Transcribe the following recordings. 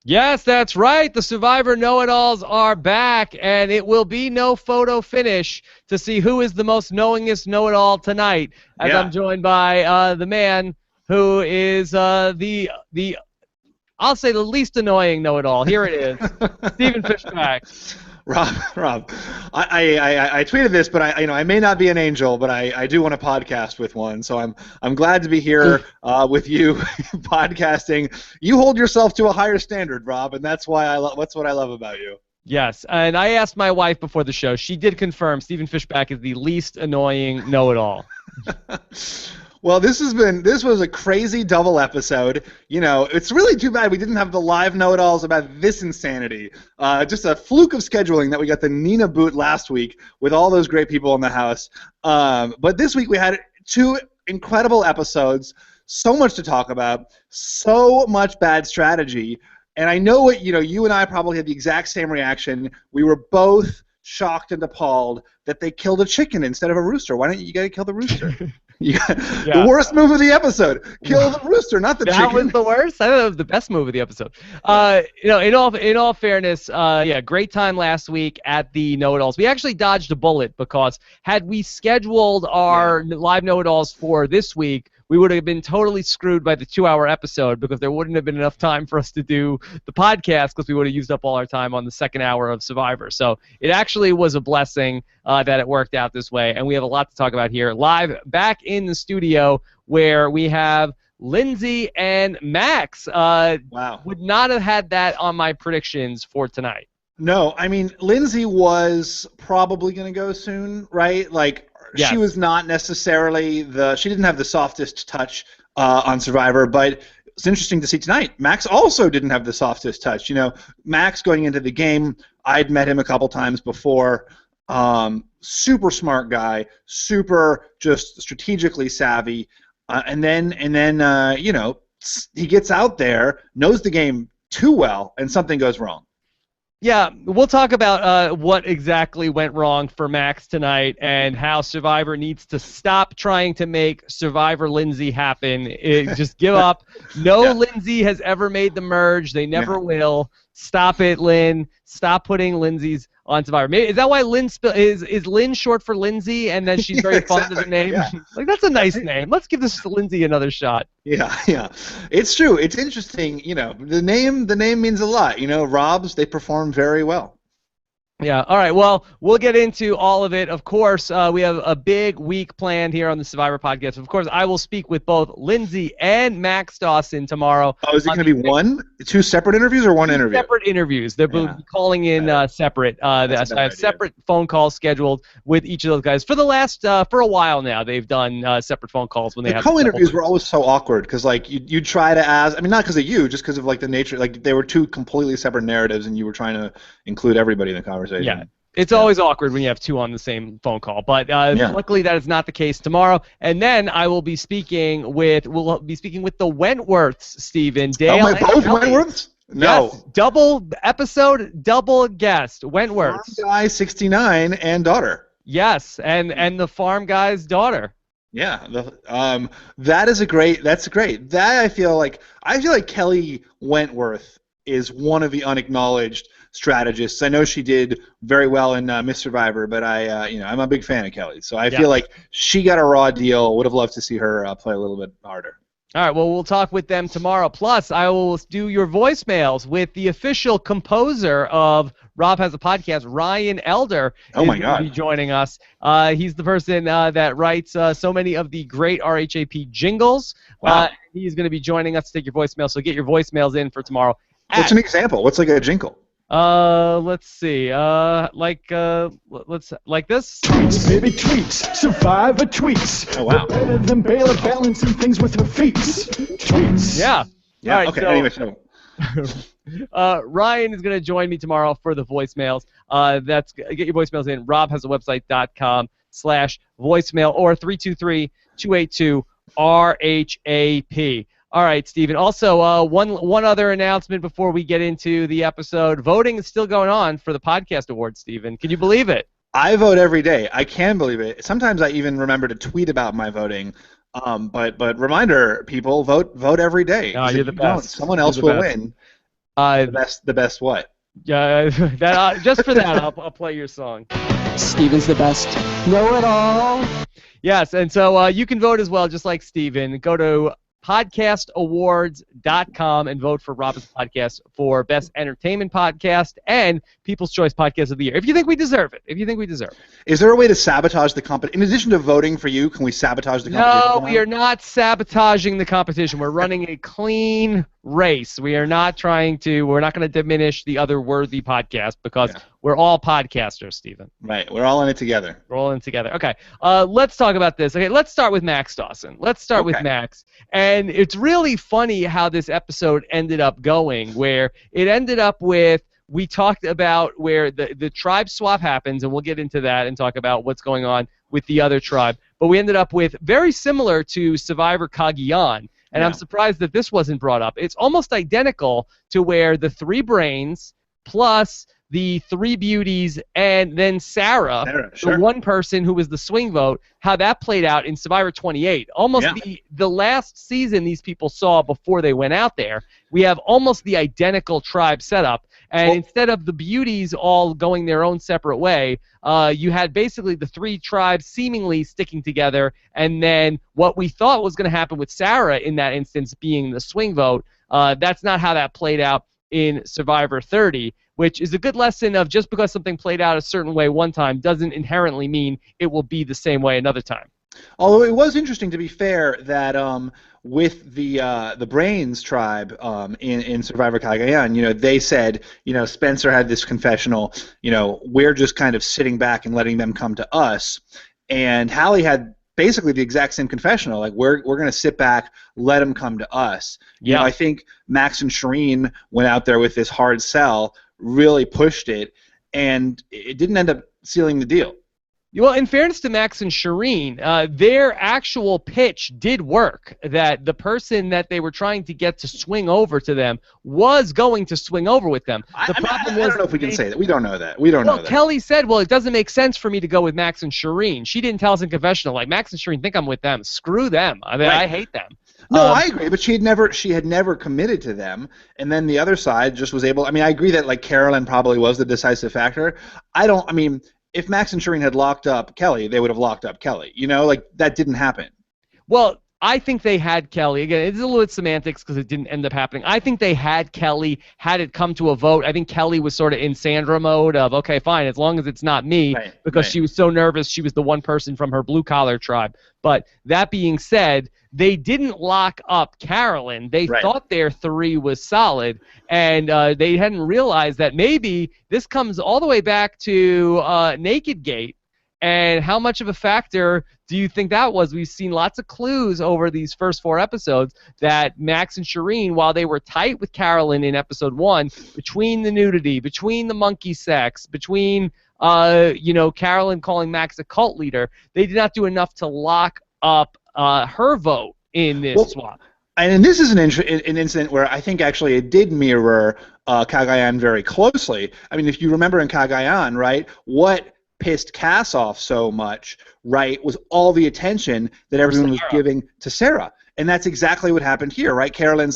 Yes, that's right. The Survivor Know-It-Alls are back, and it will be no photo finish to see who is the most knowingest know-it-all tonight, as I'm Yeah. joined by the man who is I'll say the least annoying know-it-all. Here it is, Stephen Fishbach. Rob, I tweeted this, but I may not be an angel, but I do want a podcast with one. So I'm glad to be here with you, podcasting. You hold yourself to a higher standard, Rob, and that's why that's what I love about you. Yes, and I asked my wife before the show. She did confirm Stephen Fishbach is the least annoying know-it-all. Well, this was a crazy double episode. It's really too bad we didn't have the live know-it-alls about this insanity. Just a fluke of scheduling that we got the Nina boot last week with all those great people in the house. But this week we had two incredible episodes, so much to talk about, so much bad strategy. And I know you and I probably had the exact same reaction. We were both shocked and appalled that they killed a chicken instead of a rooster. Why don't you guys kill the rooster? The worst move of the episode. Kill the rooster, not the chicken. That was the worst? I thought it was the best move of the episode. In all fairness, great time last week at the Know-It-Alls. We actually dodged a bullet because had we scheduled our live Know-It-Alls for this week, we would have been totally screwed by the 2-hour episode because there wouldn't have been enough time for us to do the podcast because we would have used up all our time on the second hour of Survivor. So it actually was a blessing that it worked out this way, and we have a lot to talk about here. Live back in the studio where we have Lindsay and Max. Wow. Would not have had that on my predictions for tonight. No, I mean, Lindsay was probably going to go soon, right? Yes. She was not necessarily she didn't have the softest touch on Survivor, but it's interesting to see tonight. Max also didn't have the softest touch. Max going into the game, I'd met him a couple times before. Super smart guy, super just strategically savvy, and then he gets out there, knows the game too well, and something goes wrong. Yeah, we'll talk about what exactly went wrong for Max tonight and how Survivor needs to stop trying to make Survivor Lindsay happen. Just give up. No Lindsay has ever made the merge. They never will. Stop it, Lynn. Stop putting Lindsay's on Survivor. Maybe, is that why Lynn is Lynn short for Lindsay and then she's very fond of the name? Yeah. That's a nice name. Let's give this to Lindsay another shot. Yeah. It's true. It's interesting. The name means a lot. Robs, they perform very well. Yeah, all right, well, we'll get into all of it. Of course, we have a big week planned here on the Survivor Podcast. Of course, I will speak with both Lindsay and Max Dawson tomorrow. Oh, is it going to be two separate interviews or one interview? Separate interviews. They'll be calling in separate. So I have separate phone calls scheduled with each of those guys. For the last, for a while now, they've done separate phone calls when they have co-interviews were always so awkward because, you try to ask, I mean, not because of you, just because of, the nature, they were two completely separate narratives and you were trying to include everybody in the conversation. Yeah, it's always awkward when you have two on the same phone call, but luckily that is not the case tomorrow. And then I will be speaking with the Wentworths, Stephen. Dale. Oh, both Wentworths? No. Yes, double episode, double guest. Wentworths. Farm guy 69 and daughter. Yes, and the farm guy's daughter. Yeah, that's great. That I feel like Kelly Wentworth is one of the unacknowledged strategists. I know she did very well in Miss Survivor, but I'm a big fan of Kelly, so I feel like she got a raw deal. Would have loved to see her play a little bit harder. All right, well, we'll talk with them tomorrow. Plus, I will do your voicemails with the official composer of Rob Has a Podcast, Ryan Elder. Oh, my God. Will be joining us. He's the person that writes so many of the great RHAP jingles. Wow. He's going to be joining us to take your voicemail, so get your voicemails in for tomorrow. What's an example? What's a jingle? Let's see. Like this. Tweets, baby, tweets. Survivor tweets. Oh, wow. Better than Baylor balancing things with her feet. Tweets. Yeah. Yeah. All right, okay. Anyway, so. Ryan is going to join me tomorrow for the voicemails. Get your voicemails in. robhasawebsite.com/voicemail or 323-282-RHAP. All right, Stephen. Also, one other announcement before we get into the episode. Voting is still going on for the Podcast Awards, Stephen. Can you believe it? I vote every day. I can believe it. Sometimes I even remember to tweet about my voting. But reminder, people, vote every day. Oh, you're the best. Someone else will win. The best what? Just for that, I'll play your song. Steven's the best. Know it all. Yes, and so you can vote as well, just like Steven. Go to podcastawards.com and vote for Robin's podcast for Best Entertainment Podcast and People's Choice Podcast of the Year. If you think we deserve it. Is there a way to sabotage the competition? In addition to voting for you, can we sabotage the competition? No, we are not sabotaging the competition. We're running a clean race. We're not going to diminish the other worthy podcast because we're all podcasters, Stephen. Right. We're all in it together. We're all in it together. Okay. Let's talk about this. Okay, let's start with Max Dawson. Let's start with Max. And it's really funny how this episode ended up going, where it ended up with, we talked about where the tribe swap happens, and we'll get into that and talk about what's going on with the other tribe. But we ended up with very similar to Survivor Cagayan, and I'm surprised that this wasn't brought up. It's almost identical to where the 3 brains plus the 3 beauties and then Sarah, the one person who was the swing vote, how that played out in Survivor 28. Almost the last season these people saw before they went out there. We have almost the identical tribe setup. And instead of the beauties all going their own separate way, you had basically the 3 tribes seemingly sticking together, and then what we thought was going to happen with Sarah in that instance being the swing vote, that's not how that played out in Survivor 30, which is a good lesson of just because something played out a certain way one time doesn't inherently mean it will be the same way another time. Although it was interesting, to be fair, that with the Brains tribe in Survivor Cagayan, they said, Spencer had this confessional, we're just kind of sitting back and letting them come to us, and Hallie had basically the exact same confessional, like we're going to sit back, let them come to us. I think Max and Shireen went out there with this hard sell, really pushed it, and it didn't end up sealing the deal. Well, in fairness to Max and Shireen, their actual pitch did work, that the person that they were trying to get to swing over to them was going to swing over with them. The problem was, I don't know if we can say that. We don't know that. We don't know that. Kelly said, well, it doesn't make sense for me to go with Max and Shireen. She didn't tell us in confessional, like, Max and Shireen think I'm with them. Screw them. I mean, I hate them. No, I agree, but she had never committed to them, and then the other side just was able. I mean, I agree that like Carolyn probably was the decisive factor. If Max and Shireen had locked up Kelly, they would have locked up Kelly. That didn't happen. Well, I think they had Kelly. Again, it's a little bit semantics because it didn't end up happening. I think they had Kelly had it come to a vote. I think Kelly was sort of in Sandra mode of, okay, fine, as long as it's not me, because she was so nervous she was the one person from her blue-collar tribe. But that being said, they didn't lock up Carolyn. They thought their 3 was solid, and they hadn't realized that maybe this comes all the way back to Naked Gate. And how much of a factor do you think that was? We've seen lots of clues over these first 4 episodes that Max and Shireen, while they were tight with Carolyn in episode 1, between the nudity, between the monkey sex, between Carolyn calling Max a cult leader, they did not do enough to lock up her vote in this swap. And this is an incident where I think actually it did mirror Cagayan very closely. I mean, if you remember in Cagayan, right, what pissed Cass off so much, right, was all the attention that everyone was giving to Sarah. And that's exactly what happened here, right? Carolyn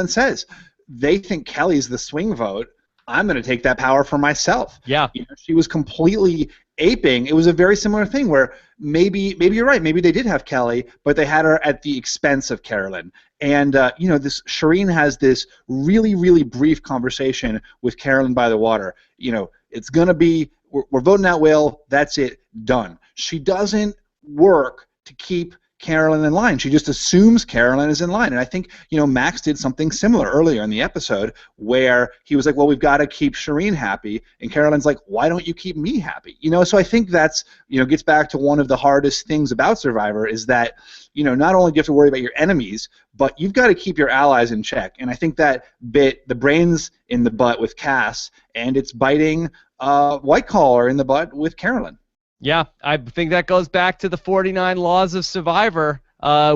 says, they think Kelly's the swing vote. I'm going to take that power for myself. Yeah. She was completely aping. It was a very similar thing where maybe you're right. Maybe they did have Kelly, but they had her at the expense of Carolyn. And this Shireen has this really, really brief conversation with Carolyn by the water. It's going to be we're voting out Will. That's it. Done. She doesn't work to keep Carolyn in line. She just assumes Carolyn is in line. And I think, Max did something similar earlier in the episode where he was like, well, we've got to keep Shireen happy. And Carolyn's like, why don't you keep me happy? So I think that's, gets back to one of the hardest things about Survivor is that, not only do you have to worry about your enemies, but you've got to keep your allies in check. And I think that bit the brains in the butt with Cass, and it's biting White Collar in the butt with Carolyn. Yeah, I think that goes back to the 49 Laws of Survivor,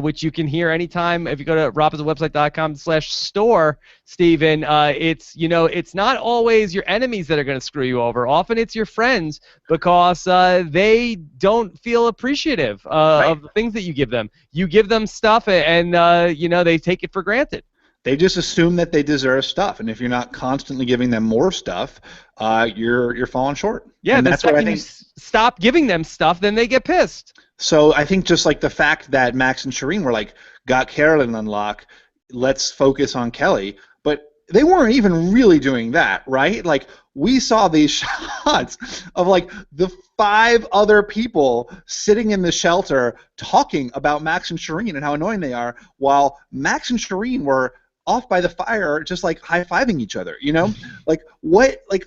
which you can hear anytime if you go to robbinswebsite.com/store, Stephen. It's not always your enemies that are going to screw you over. Often it's your friends because they don't feel appreciative of the things that you give them. You give them stuff and they take it for granted. They just assume that they deserve stuff, and if you're not constantly giving them more stuff, you're falling short. Yeah, and the that's what I second you think. stop giving them stuff, then they get pissed. So I think just like the fact that Max and Shireen were like, got Carolyn on lock, let's focus on Kelly, but they weren't even really doing that, right? Like, we saw these shots of like the 5 other people sitting in the shelter talking about Max and Shireen and how annoying they are, while Max and Shireen were off by the fire just like high-fiving each other, you know? Like, what, like,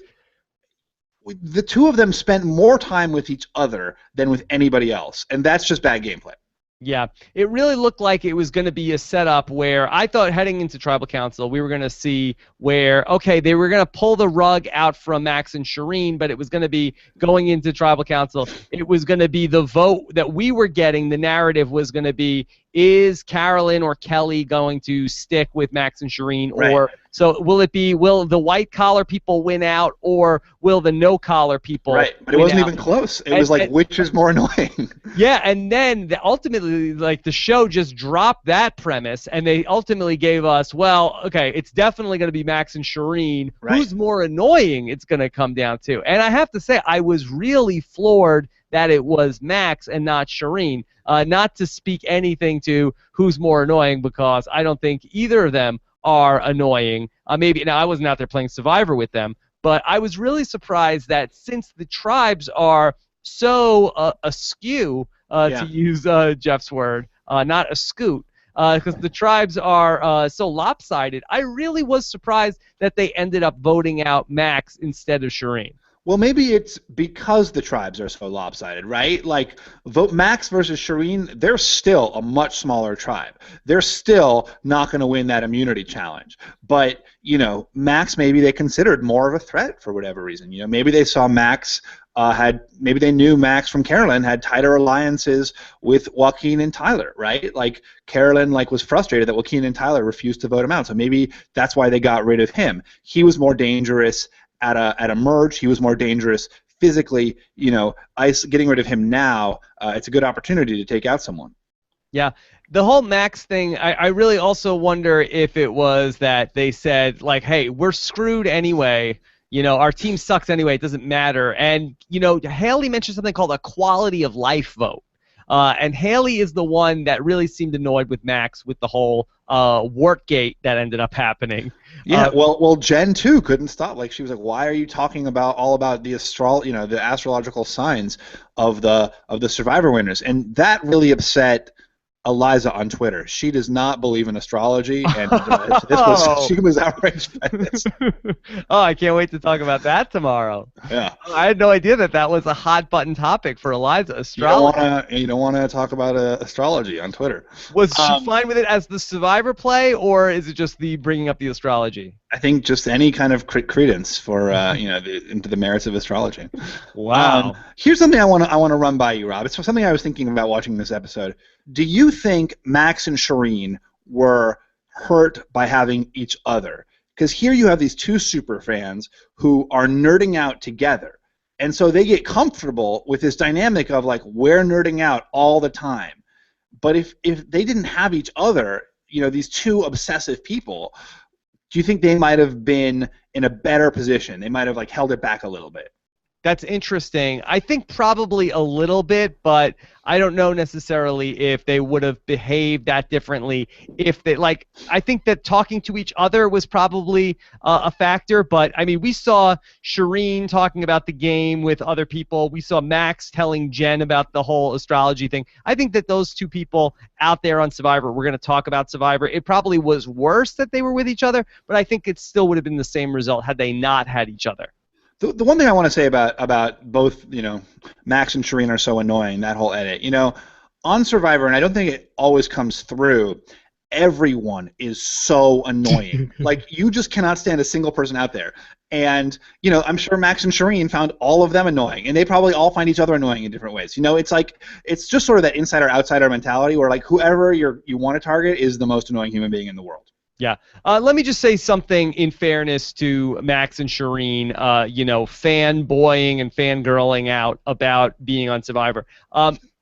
the two of them spent more time with each other than with anybody else, and that's just bad gameplay. Yeah, it really looked like it was going to be a setup where I thought heading into Tribal Council we were going to see where, okay, they were going to pull the rug out from Max and Shireen, but it was going to be going into Tribal Council. It was going to be the vote that we were getting. The narrative was going to be, is Carolyn or Kelly going to stick with Max and Shireen? Right. Or so will the white-collar people win out, or will the no-collar people Right, but it wasn't even close. It was like, which is more annoying? Yeah, and then ultimately, like, the show just dropped that premise, and they ultimately gave us, well, okay, it's definitely going to be Max and Shireen. Right. Who's more annoying it's going to come down to. And I have to say, I was really floored that it was Max and not Shireen. Not to speak anything to who's more annoying, because I don't think either of them are annoying. Maybe now I wasn't out there playing Survivor with them, but I was really surprised that since the tribes are so askew, to use Jeff's word, not ascoot, because the tribes are so lopsided, I really was surprised that they ended up voting out Max instead of Shireen. Well, maybe it's because the tribes are so lopsided, right? Like, vote Max versus Shireen, they're still a much smaller tribe. They're still not going to win that immunity challenge. But, you know, Max, maybe they considered more of a threat for whatever reason. You know, maybe they saw Max maybe they knew Max from Carolyn had tighter alliances with Joaquin and Tyler, right? Like, Carolyn was frustrated that Joaquin and Tyler refused to vote him out. So maybe that's why they got rid of him. He was more dangerous at a merge. He was more dangerous physically. You know, getting rid of him now, it's a good opportunity to take out someone. Yeah. The whole Max thing, I really also wonder if it was that they said, like, hey, we're screwed anyway. You know, our team sucks anyway. It doesn't matter. And, you know, Haley mentioned something called a quality of life vote. And Haley is the one that really seemed annoyed with Max with the whole Wartgate that ended up happening. Yeah, well, Jen too couldn't stop. Like, she was like, "Why are you talking all about the the astrological signs of the Survivor winners?" And that really upset Eliza on Twitter. She does not believe in astrology, and she was outraged by this. Oh, I can't wait to talk about that tomorrow. Yeah, I had no idea that was a hot button topic for Eliza. Astrology. You don't want to talk about astrology on Twitter. Was she fine with it as the Survivor play, or is it just the bringing up the astrology? I think just any kind of credence for into the merits of astrology. Wow. Here's something I want to run by you, Rob. It's something I was thinking about watching this episode. Do you think Max and Shireen were hurt by having each other? Because here you have these two super fans who are nerding out together, and so they get comfortable with this dynamic of, like, we're nerding out all the time. But if they didn't have each other, you know, these two obsessive people, do you think they might have been in a better position? They might have, like, held it back a little bit. That's interesting. I think probably a little bit, but I don't know necessarily if they would have behaved that differently if they, like, I think that talking to each other was probably a factor, but I mean, we saw Shireen talking about the game with other people. We saw Max telling Jen about the whole astrology thing. I think that those two people out there on Survivor, we're going to talk about Survivor. It probably was worse that they were with each other, but I think it still would have been the same result had they not had each other. The one thing I want to say about both, you know, Max and Shireen are so annoying, that whole edit. You know, on Survivor, and I don't think it always comes through, everyone is so annoying. Like, you just cannot stand a single person out there. And, you know, I'm sure Max and Shireen found all of them annoying, and they probably all find each other annoying in different ways. You know, it's like, it's just sort of that insider-outsider mentality where, like, whoever you want to target is the most annoying human being in the world. Yeah. Let me just say something in fairness to Max and Shireen, fanboying and fangirling out about being on Survivor.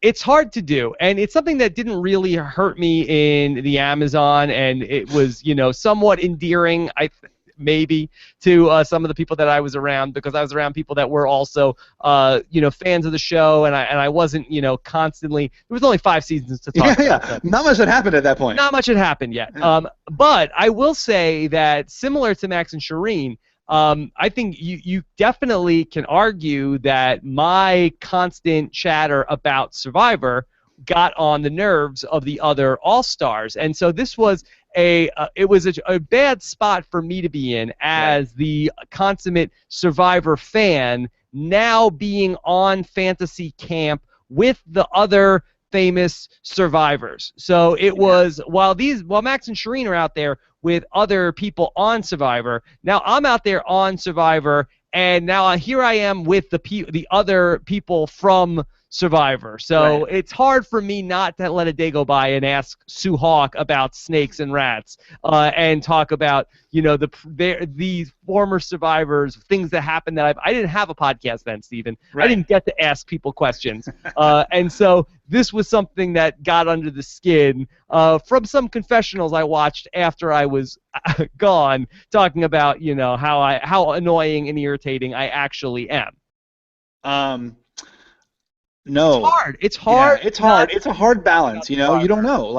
it's hard to do, and it's something that didn't really hurt me in the Amazon, and it was, somewhat endearing, maybe, to some of the people that I was around, because I was around people that were also, fans of the show, and I wasn't, constantly. There was only 5 seasons to talk about. Yeah. Not much had happened at that point. Not much had happened yet. Yeah. But I will say that, similar to Max and Shireen, I think you definitely can argue that my constant chatter about Survivor got on the nerves of the other All-Stars, and so this was a bad spot for me to be in as the consummate Survivor fan, now being on fantasy camp with the other famous survivors. So it was, while Max and Shireen are out there with other people on Survivor, now I'm out there on Survivor, and now here I am with the other people from Survivor. So it's hard for me not to let a day go by and ask Sue Hawk about snakes and rats, and talk about the former survivors, things that happened that I didn't have a podcast then, Stephen. I didn't get to ask people questions, and so this was something that got under the skin from some confessionals I watched after I was gone, talking about how annoying and irritating I actually am. No. It's hard. Yeah, it's hard. It's a hard balance, You don't know.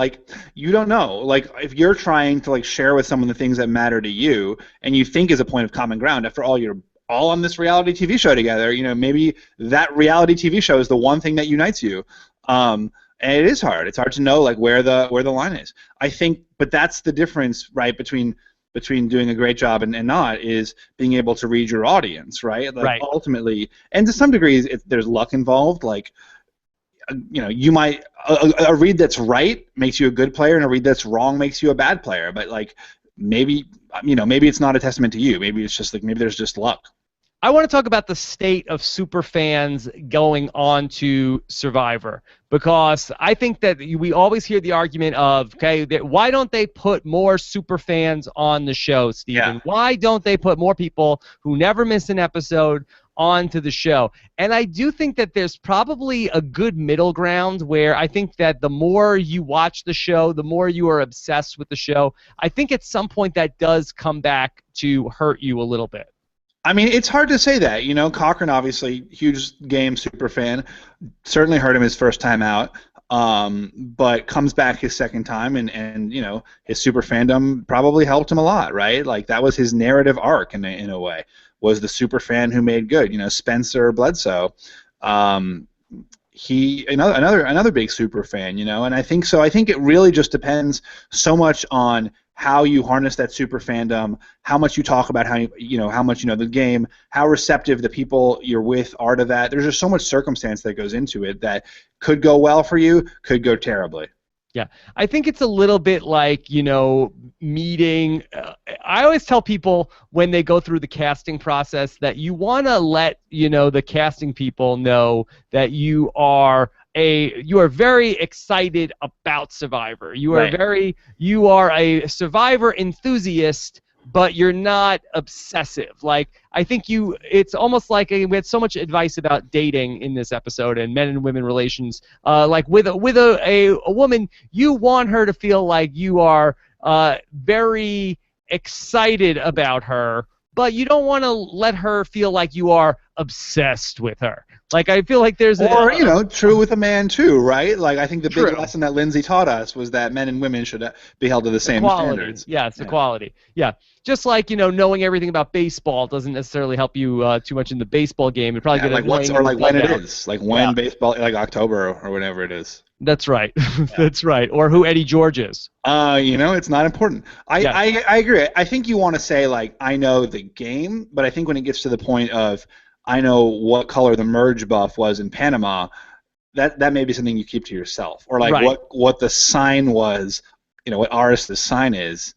You don't know. If you're trying to share with someone the things that matter to you, and you think is a point of common ground. After all, you're all on this reality TV show together. Maybe that reality TV show is the one thing that unites you. And it is hard. It's hard to know where the line is. I think, but that's the difference, right, between doing a great job and not, is being able to read your audience, right? Ultimately, and to some degree, there's luck involved. You might a read that's right makes you a good player, and a read that's wrong makes you a bad player. But maybe it's not a testament to you. Maybe it's just maybe there's just luck. I want to talk about the state of super fans going on to Survivor, because I think that we always hear the argument of, why don't they put more super fans on the show, Stephen? Yeah. Why don't they put more people who never miss an episode onto the show? And I do think that there's probably a good middle ground, where I think that the more you watch the show, the more you are obsessed with the show. I think at some point that does come back to hurt you a little bit. I mean, it's hard to say that. Cochran, obviously, huge game super fan. Certainly hurt him his first time out, but comes back his second time, and his super fandom probably helped him a lot, right? That was his narrative arc in a way, was the super fan who made good. Spencer Bledsoe, another big super fan, and I think so. I think it really just depends so much on how you harness that super fandom, how much you talk about how much you know the game, how receptive the people you're with are to that. There's just so much circumstance that goes into it that could go well for you, could go terribly. Yeah, I think it's a little bit like, meeting. I always tell people when they go through the casting process that you want to let, the casting people know that you are very excited about Survivor. You are a Survivor enthusiast, but you're not obsessive. I think it's almost like we had so much advice about dating in this episode and men and women relations. With a woman, you want her to feel like you are very excited about her, but you don't want to let her feel like you are obsessed with her. I feel like there's true with a man too, right? I think the big lesson that Lindsay taught us was that men and women should be held to the same standards. Yeah, it's equality. Yeah, just knowing everything about baseball doesn't necessarily help you too much in the baseball game. It probably when it is, baseball, October or whenever it is. That's right. That's right. Or who Eddie George is. It's not important. I agree. I think you want to say I know the game, but I think when it gets to the point of I know what color the merge buff was in Panama, that may be something you keep to yourself, or what the sign was, what Aris's sign is.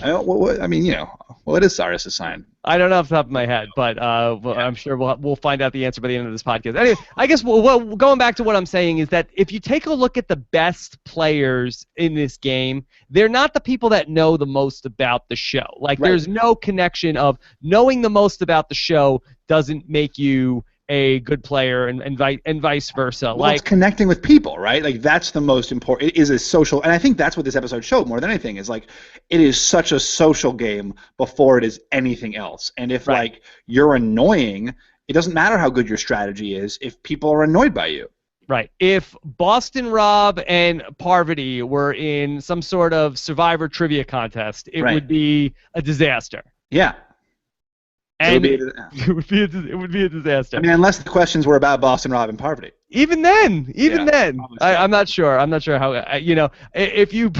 What is Aris's sign? I don't know off the top of my head, but I'm sure we'll find out the answer by the end of this podcast. Anyway, I guess going back to what I'm saying is that if you take a look at the best players in this game, they're not the people that know the most about the show. There's no connection of knowing the most about the show doesn't make you a good player and vice versa. Well, Like it's connecting with people, right? Like that's the most important. It is a social, and I think that's what this episode showed more than anything. Is like it is such a social game before it is anything else. And if like you're annoying, it doesn't matter how good your strategy is if people are annoyed by you. Right. If Boston Rob and Parvati were in some sort of Survivor trivia contest, it would be a disaster. Yeah. And it would be a disaster. I mean, unless the questions were about Boston Rob and Parvati. Even then, I'm not sure. I'm not sure how. If you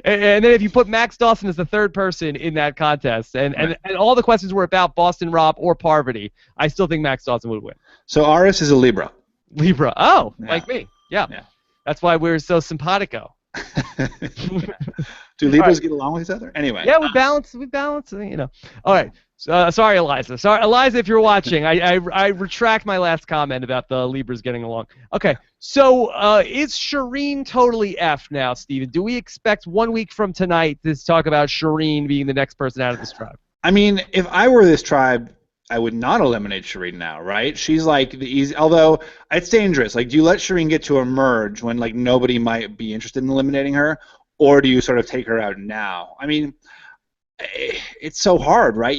and then if you put Max Dawson as the third person in that contest, and all the questions were about Boston Rob or Parvati, I still think Max Dawson would win. So Aris is a Libra. Libra. Oh, like me. Yeah. That's why we're so simpatico. Do Libras get along with each other? Anyway. Yeah, we balance. All right. Sorry, Eliza. Sorry, Eliza, if you're watching. I retract my last comment about the Libras getting along. Okay. So is Shireen totally F now, Steven? Do we expect 1 week from tonight to talk about Shireen being the next person out of this tribe? I mean, if I were this tribe, I would not eliminate Shireen now, right? She's like the easy. Although it's dangerous. Like, do you let Shireen get to emerge when like nobody might be interested in eliminating her, or do you sort of take her out now? I mean, it's so hard, right?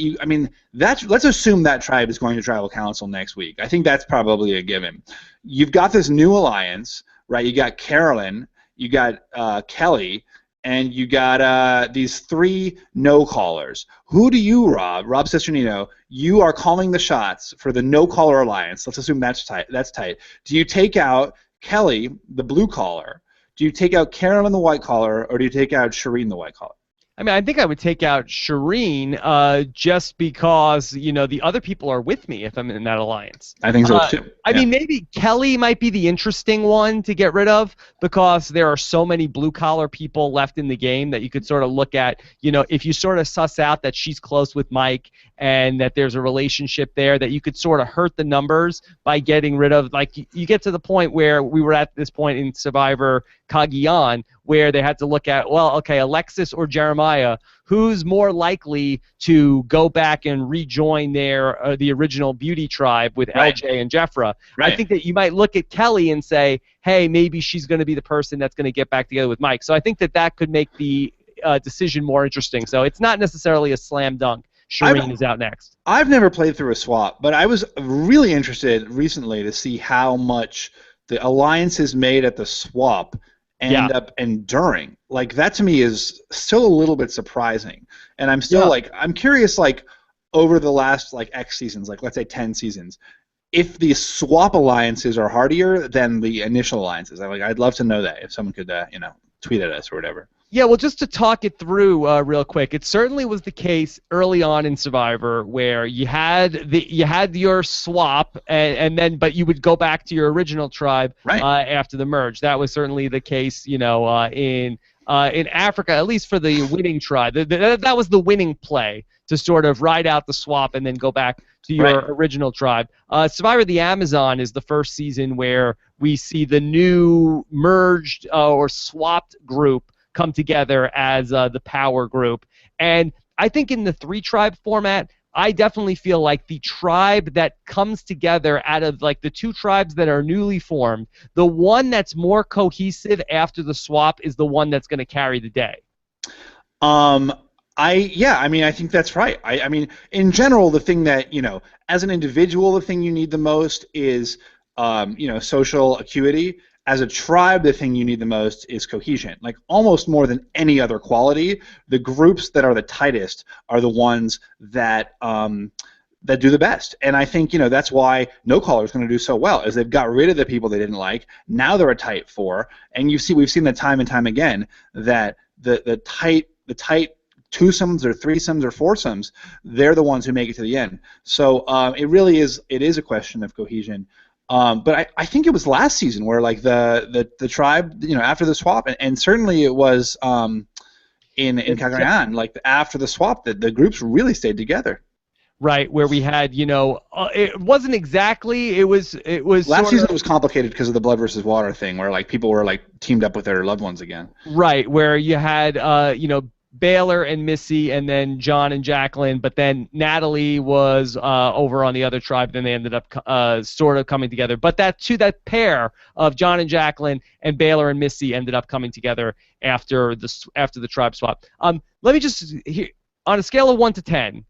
Let's assume that tribe is going to tribal council next week. I think that's probably a given. You've got this new alliance, right? You got Carolyn, you got Kelly, and you got these three no-callers. Who do you, Rob Cesternino, you are calling the shots for the no-caller alliance. Let's assume that's tight. Do you take out Kelly, the blue collar? Do you take out Carolyn, the white collar? Or do you take out Shireen, the white collar? I mean, I think I would take out Shireen just because, the other people are with me if I'm in that alliance. I think so, too. I mean, maybe Kelly might be the interesting one to get rid of because there are so many blue-collar people left in the game that you could sort of look at, if you sort of suss out that she's close with Mike and that there's a relationship there, that you could sort of hurt the numbers by getting rid of, like, you get to the point where we were at this point in Survivor Cagayan where they had to look at, well, okay, Alexis or Jeremiah, who's more likely to go back and rejoin the original beauty tribe with LJ and Jeffra? I think that you might look at Kelly and say, hey, maybe she's going to be the person that's going to get back together with Mike. So I think that could make the decision more interesting. So it's not necessarily a slam dunk. Shireen is out next. I've never played through a swap, but I was really interested recently to see how much the alliances made at the swap end up enduring. Like, that to me is still a little bit surprising. And I'm still I'm curious, like, over the last like X seasons, like let's say 10 seasons, if the swap alliances are hardier than the initial alliances. I'd love to know that if someone could tweet at us or whatever. Yeah, well, just to talk it through real quick, it certainly was the case early on in Survivor where you had your swap, but you would go back to your original tribe after the merge. That was certainly the case, in Africa, at least for the winning tribe. That was the winning play, to sort of ride out the swap and then go back to your original tribe. Survivor the Amazon is the first season where we see the new merged or swapped group come together as the power group. And I think in the three-tribe format, I definitely feel like the tribe that comes together out of like the two tribes that are newly formed, the one that's more cohesive after the swap is the one that's going to carry the day. I think that's right. I mean, in general, the thing that, as an individual, the thing you need the most is, social acuity. As a tribe, the thing you need the most is cohesion. Like, almost more than any other quality, the groups that are the tightest are the ones that that do the best. And I think, that's why No Caller is going to do so well, is they've got rid of the people they didn't like. Now they're a tight four. And we've seen that time and time again, that the tight twosomes or threesomes or foursomes, they're the ones who make it to the end. So it is a question of cohesion. But I think it was last season where like the tribe, after the swap, and certainly it was in Cagayan, like after the swap, the groups really stayed together. Right, where we had, it wasn't exactly, it was last season. It was complicated because of the blood versus water thing, where like people were like teamed up with their loved ones again. Right, where you had, Baylor and Missy, and then John and Jacqueline. But then Natalie was over on the other tribe. Then they ended up sort of coming together. But that pair of John and Jacqueline and Baylor and Missy ended up coming together after the tribe swap. Let me just on a scale of 1 to 10,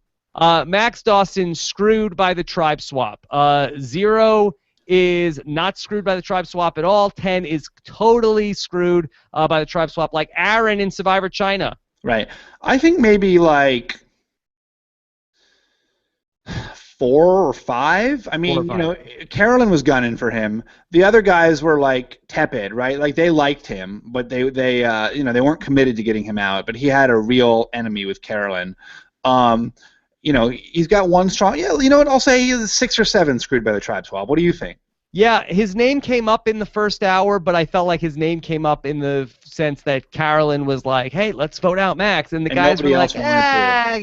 Max Dawson screwed by the tribe swap. 0 is not screwed by the tribe swap at all. 10 is totally screwed by the tribe swap, like Aaron in Survivor China. Right. I think maybe like 4 or 5. I mean, Carolyn was gunning for him. The other guys were like tepid, right? Like they liked him, but they weren't committed to getting him out. But he had a real enemy with Carolyn. He's got one strong. Yeah, you know what? I'll say he's 6 or 7 screwed by the tribe swap. What do you think? Yeah, his name came up in the first hour, but I felt like his name came up in the sense that Carolyn was like, "Hey, let's vote out Max," and the guys were like,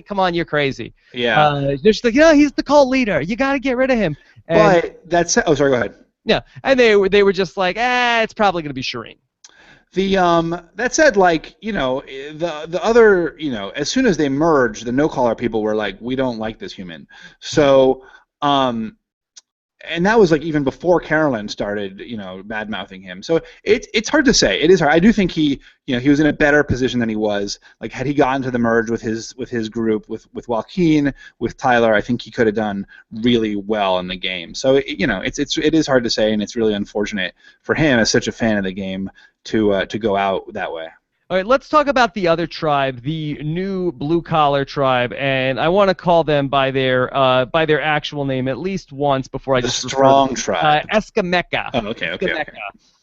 "Come on, you're crazy." Yeah. They're just like, he's the cult leader. You got to get rid of him. And, but that's. Oh, sorry. Go ahead. Yeah, and they were just like, it's probably going to be Shireen. That said, like, the other, as soon as they merged, the no-caller people were like, we don't like this human. So, and that was like even before Carolyn started, bad-mouthing him. So it's hard to say. It is hard. I do think he was in a better position than he was. Like, had he gotten to the merge with his group, with Joaquin, with Tyler, I think he could have done really well in the game. So it is hard to say, and it's really unfortunate for him as such a fan of the game to go out that way. All right, let's talk about the other tribe, the new blue-collar tribe, and I want to call them by their actual name at least once before I just strong tribe. Escameca. Oh, okay.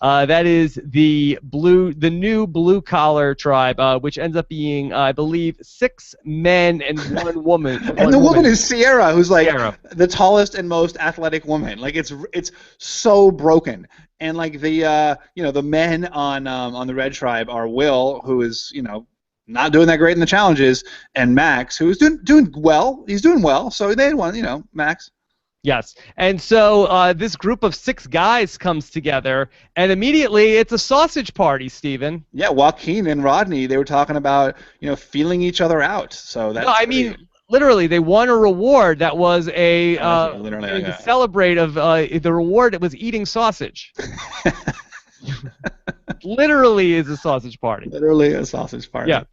That is the new blue-collar tribe, which ends up being, I believe, 6 men and 1 woman. And the woman is Sierra, who's like the tallest and most athletic woman. Like it's so broken. And like the men on the red tribe are Will, who is not doing that great in the challenges, and Max, who is doing well. He's doing well. So they had one, Max. Yes, and so this group of 6 guys comes together, and immediately it's a sausage party, Stephen. Yeah, Joaquin and Rodney, they were talking about feeling each other out. So that's. No, I mean. Literally, they won a reward that was to celebrate of the reward that was eating sausage. Literally is a sausage party. Literally a sausage party. Yeah.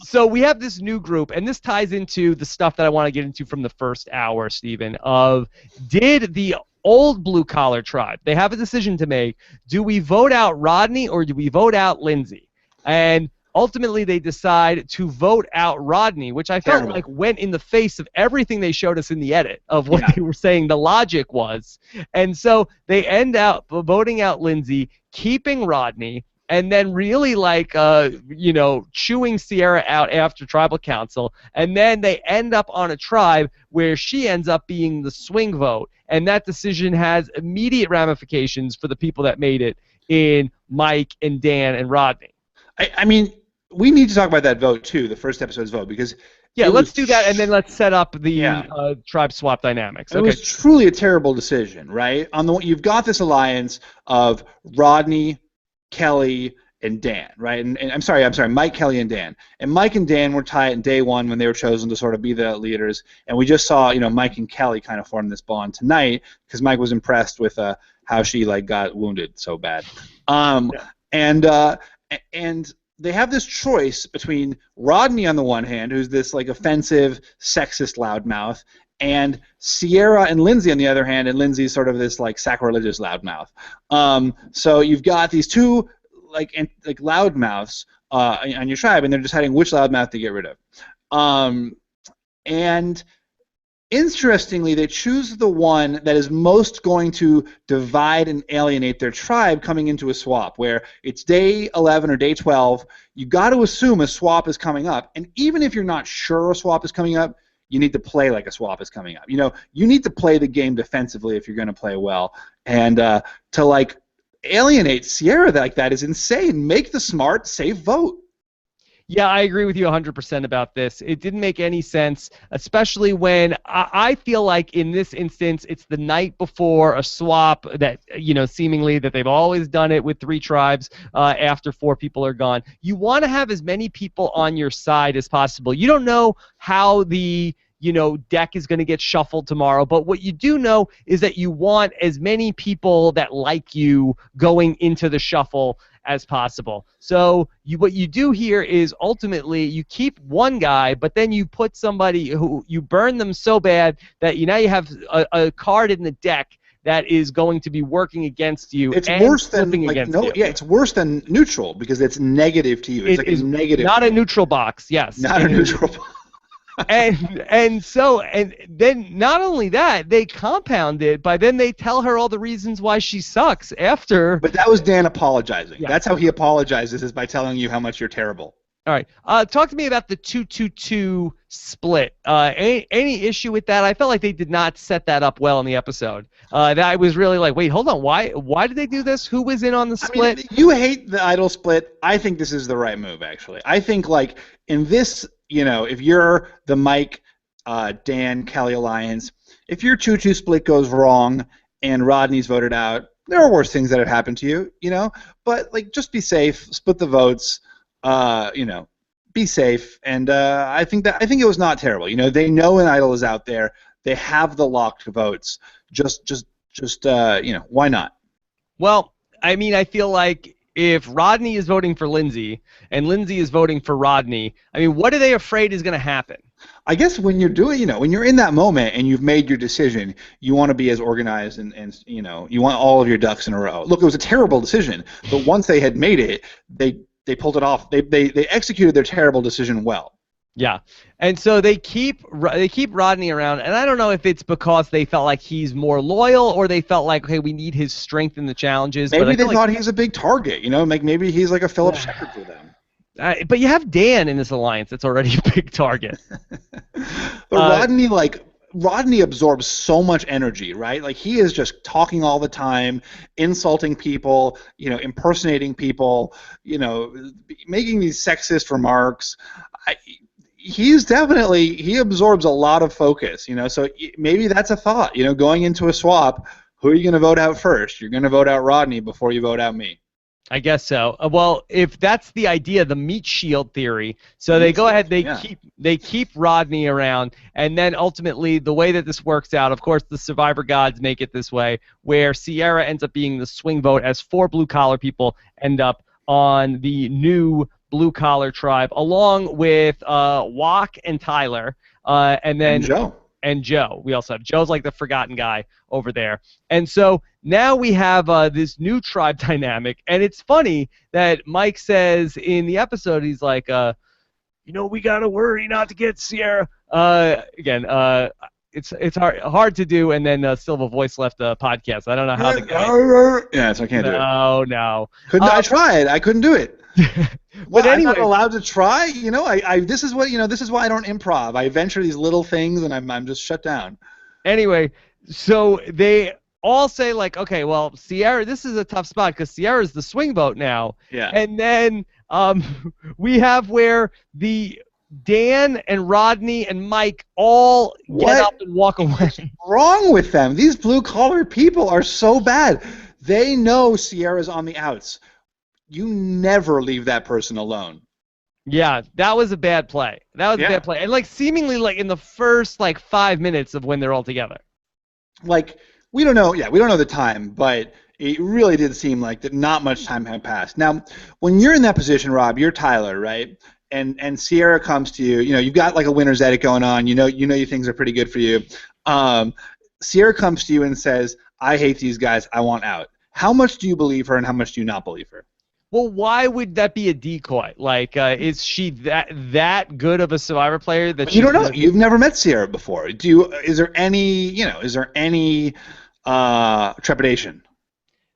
So we have this new group, and this ties into the stuff that I want to get into from the first hour, Stephen, of did the old blue-collar tribe, they have a decision to make. Do we vote out Rodney or do we vote out Lindsay? And ultimately, they decide to vote out Rodney, which I felt like went in the face of everything they showed us in the edit of what they were saying the logic was. And so they end up voting out Lindsay, keeping Rodney, and then really chewing Sierra out after Tribal Council. And then they end up on a tribe where she ends up being the swing vote. And that decision has immediate ramifications for the people that made it in Mike and Dan and Rodney. I mean, we need to talk about that vote too, the first episode's vote, because let's do that, and then let's set up the tribe swap dynamics. It was truly a terrible decision, right? You've got this alliance of Rodney, Kelly, and Dan, right? And I'm sorry, Mike, Kelly, and Dan. And Mike and Dan were tight in day one when they were chosen to sort of be the leaders, and we just saw Mike and Kelly kind of form this bond tonight because Mike was impressed with how she got wounded so bad, and they have this choice between Rodney on the one hand, who's this offensive, sexist loudmouth, and Sierra and Lindsay on the other hand, and Lindsay's sort of this sacrilegious loudmouth. So you've got these two loudmouths on your tribe, and they're deciding which loudmouth to get rid of. And interestingly, they choose the one that is most going to divide and alienate their tribe coming into a swap, where it's day 11 or day 12. You got to assume a swap is coming up, and even if you're not sure a swap is coming up, you need to play like a swap is coming up. You need to play the game defensively if you're going to play well, and to alienate Sierra like that is insane. Make the smart, safe vote. Yeah, I agree with you 100% about this. It didn't make any sense, especially when I feel like in this instance, it's the night before a swap that, seemingly that they've always done it with 3 tribes after 4 people are gone. You want to have as many people on your side as possible. You don't know how the deck is going to get shuffled tomorrow. But what you do know is that you want as many people that like you going into the shuffle as possible. So what you do here is ultimately you keep one guy, but then you put somebody who you burn them so bad that now you have a card in the deck that is going to be working against you. It's and worse than against you. Yeah, it's worse than neutral because it's negative to you. It's It is a negative. not a neutral box. Yes, not a neutral box. and then not only that, they compound it by then they tell her all the reasons why she sucks after. But that was Dan apologizing. Yeah. That's how he apologizes, is by telling you how much you're terrible. All right. Talk to me about the 2-2-2 split. Any issue with that? I felt like they did not set that up well in the episode. That I was really like, wait, hold on. Why did they do this? Who was in on the split? I mean, you hate the idol split. I think this is the right move, actually. I think, like, in this, if you're the Mike, Dan, Kelly alliance, if your 2-2 split goes wrong and Rodney's voted out, there are worse things that have happened to you, But, like, just be safe. Split the votes. Be safe, and I think it was not terrible. They know an idol is out there. They have the locked votes. Just why not? Well, I mean, I feel like if Rodney is voting for Lindsay and Lindsay is voting for Rodney, I mean, what are they afraid is going to happen? I guess when you're doing, when you're in that moment and you've made your decision, you want to be as organized and you want all of your ducks in a row. Look, it was a terrible decision, but once they had made it, they pulled it off. They executed their terrible decision well. Yeah, and so they keep Rodney around, and I don't know if it's because they felt like he's more loyal or they felt like, okay, we need his strength in the challenges. Maybe they thought he was a big target. Maybe he's like a Philip Shepard for them. But you have Dan in this alliance that's already a big target. But Rodney absorbs so much energy, right? Like, he is just talking all the time, insulting people, impersonating people, making these sexist remarks. He absorbs a lot of focus, so maybe that's a thought, going into a swap, who are you going to vote out first? You're going to vote out Rodney before you vote out me. I guess so. Well, if that's the idea, the meat shield theory, so they go ahead, they keep Rodney around, and then ultimately the way that this works out, of course, the Survivor gods make it this way, where Sierra ends up being the swing vote as 4 blue-collar people end up on the new blue-collar tribe, along with Wok and Tyler, and then Joe. And Joe. We also have Joe's like the forgotten guy over there. And so now we have this new tribe dynamic, and it's funny that Mike says in the episode, he's like, we got to worry not to get Sierra. Again, it's hard to do, and then Silva voice left the podcast. I don't know how the guy... Yeah, so I can't do it. No. I tried. I couldn't do it. But anyway, I'm not allowed to try. This is why I don't improv. I venture these little things, and I'm just shut down. Anyway, so they all say, like, okay, well, Sierra, this is a tough spot because Sierra's the swing vote now. Yeah. And then we have where the Dan and Rodney and Mike all get up and walk away. What's wrong with them? These blue-collar people are so bad. They know Sierra's on the outs. You never leave that person alone. Yeah, that was a bad play. A bad play. And, like, seemingly, like, in the first, 5 minutes of when they're all together. Like, we don't know the time, but it really did seem like that not much time had passed. Now, when you're in that position, Rob, you're Tyler, right? And Sierra comes to you. You've got, like, a winner's edit going on. You know things are pretty good for you. Sierra comes to you and says, I hate these guys. I want out. How much do you believe her and how much do you not believe her? Well, why would that be a decoy? Like, is she that good of a Survivor player that you don't know? You've never met Sierra before. Is there any trepidation?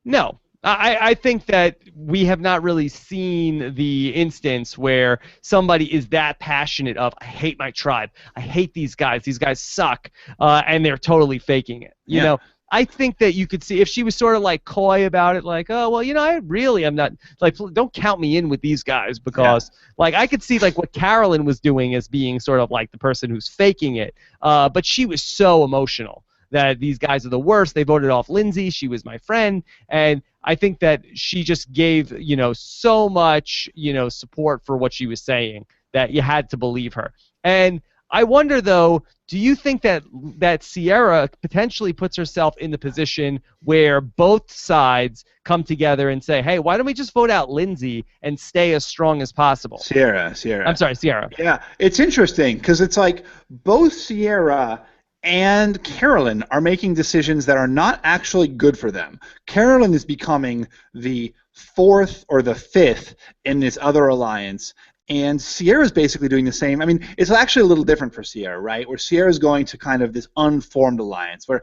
No. I think that we have not really seen the instance where somebody is that passionate of, I hate my tribe, I hate these guys suck, and they're totally faking it. You know, I think that you could see if she was sort of like coy about it, like, oh, well, I really am not, like, don't count me in with these guys because, like, I could see, like, what Carolyn was doing as being sort of like the person who's faking it. But she was so emotional that these guys are the worst. They voted off Lindsay. She was my friend. And I think that she just gave, so much, support for what she was saying that you had to believe her. And I wonder, though, do you think that Sierra potentially puts herself in the position where both sides come together and say, hey, why don't we just vote out Lindsay and stay as strong as possible? Sierra. I'm sorry, Sierra. Yeah, it's interesting because it's like both Sierra and Carolyn are making decisions that are not actually good for them. Carolyn is becoming the fourth or the fifth in this other alliance, and Sierra's basically doing the same. I mean, it's actually a little different for Sierra, right? Where Sierra's going to kind of this unformed alliance, where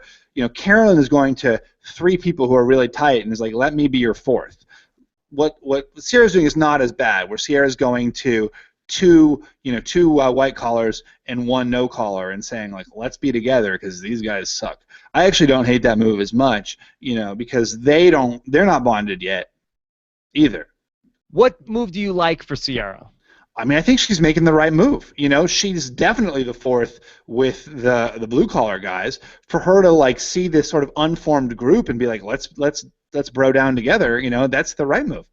Carolyn is going to three people who are really tight and is like, let me be your fourth. What Sierra's doing is not as bad, where Sierra's going to two white collars and one no collar and saying, like, let's be together because these guys suck. I actually don't hate that move as much, because they're not bonded yet either. What move do you like for Sierra? I mean, I think she's making the right move. She's definitely the fourth with the blue collar guys. For her to like see this sort of unformed group and be like, let's bro down together, that's the right move.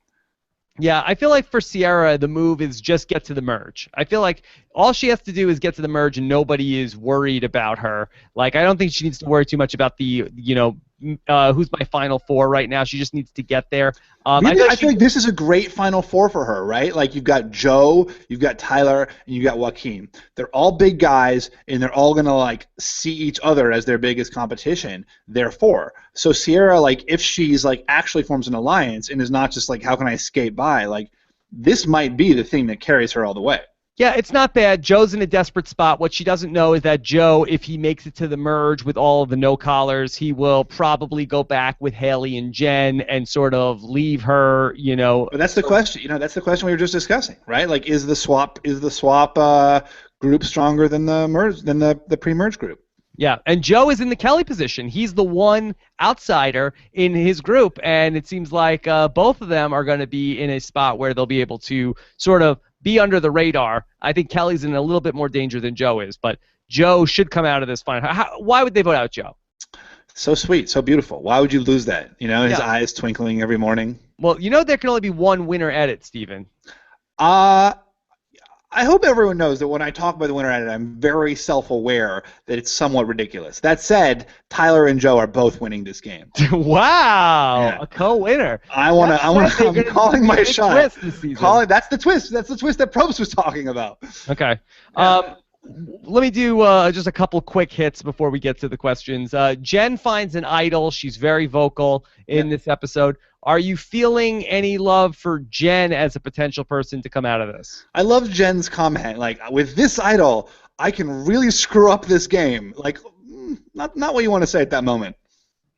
Yeah, I feel like for Sierra, the move is just get to the merge. I feel like all she has to do is get to the merge, and nobody is worried about her. Like, I don't think she needs to worry too much about the, who's my Final Four right now. She just needs to get there. Really, I feel like this is a great Final Four for her, right? Like, you've got Joe, you've got Tyler, and you've got Joaquin. They're all big guys, and they're all going to, like, see each other as their biggest competition, therefore. So Sierra, like, if she's, like, actually forms an alliance and is not just, like, how can I skate by, like, this might be the thing that carries her all the way. Yeah, it's not bad. Joe's in a desperate spot. What she doesn't know is that Joe, if he makes it to the merge with all of the no-collars, he will probably go back with Haley and Jen and sort of leave her, But that's the question. That's the question we were just discussing, right? Like, is the swap group stronger than the merge, than the pre-merge group? Yeah, and Joe is in the Kelly position. He's the one outsider in his group, and it seems like both of them are going to be in a spot where they'll be able to sort of be under the radar. I think Kelly's in a little bit more danger than Joe is, but Joe should come out of this fine. Why would they vote out Joe? So sweet, so beautiful. Why would you lose that? His eyes twinkling every morning. Well, there can only be one winner edit, Stephen. I hope everyone knows that when I talk about the winner edit, I'm very self-aware that it's somewhat ridiculous. That said, Tyler and Joe are both winning this game. Wow, yeah. A co-winner. I'm calling my shot. Twist this season. That's the twist. That's the twist that Probst was talking about. Okay. Let me do just a couple quick hits before we get to the questions. Jen finds an idol. She's very vocal in this episode. Are you feeling any love for Jen as a potential person to come out of this? I love Jen's comment. Like, with this idol, I can really screw up this game. Like, not what you want to say at that moment.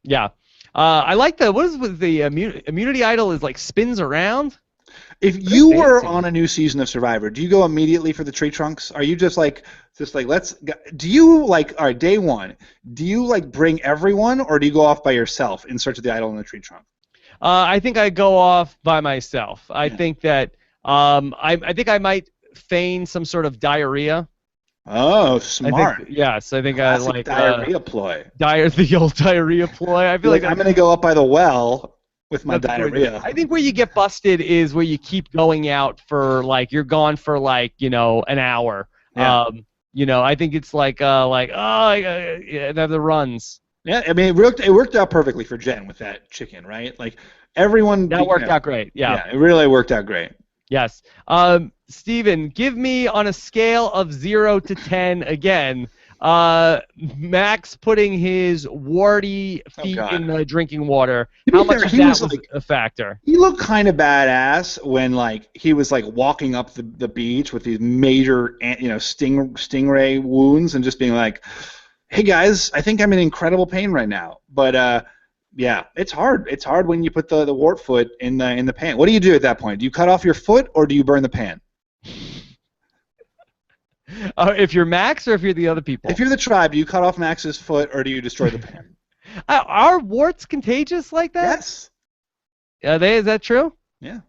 Yeah. I like what is with the immunity idol is like spins around? If you were on a new season of Survivor, do you go immediately for the tree trunks? Are you just like do you like, all right, day one, do you like bring everyone, or do you go off by yourself in search of the idol in the tree trunk? I think I go off by myself. I think that I think I might feign some sort of diarrhea. Oh, smart. I think Classic I like diarrhea ploy. The old diarrhea ploy. I feel like I'm going to go up by the well with my diarrhea. I think where you get busted is where you keep going out for you're gone for an hour. Yeah. I think it's and have the runs. Yeah, I mean, it worked out perfectly for Jen with that chicken, right? Like, everyone... That worked out great, yeah. Yeah, it really worked out great. Yes. Steven, give me on a scale of 0 to 10 again, Max putting his warty feet in the drinking water. How much of that was a factor? He looked kind of badass when he was walking up the beach with these major stingray wounds and just being like, hey guys, I think I'm in incredible pain right now. But yeah, it's hard. It's hard when you put the wart foot in the pan. What do you do at that point? Do you cut off your foot or do you burn the pan? If you're Max or if you're the other people? If you're the tribe, do you cut off Max's foot or do you destroy the pan? Are warts contagious like that? Yes. Are they? Is that true? Yeah.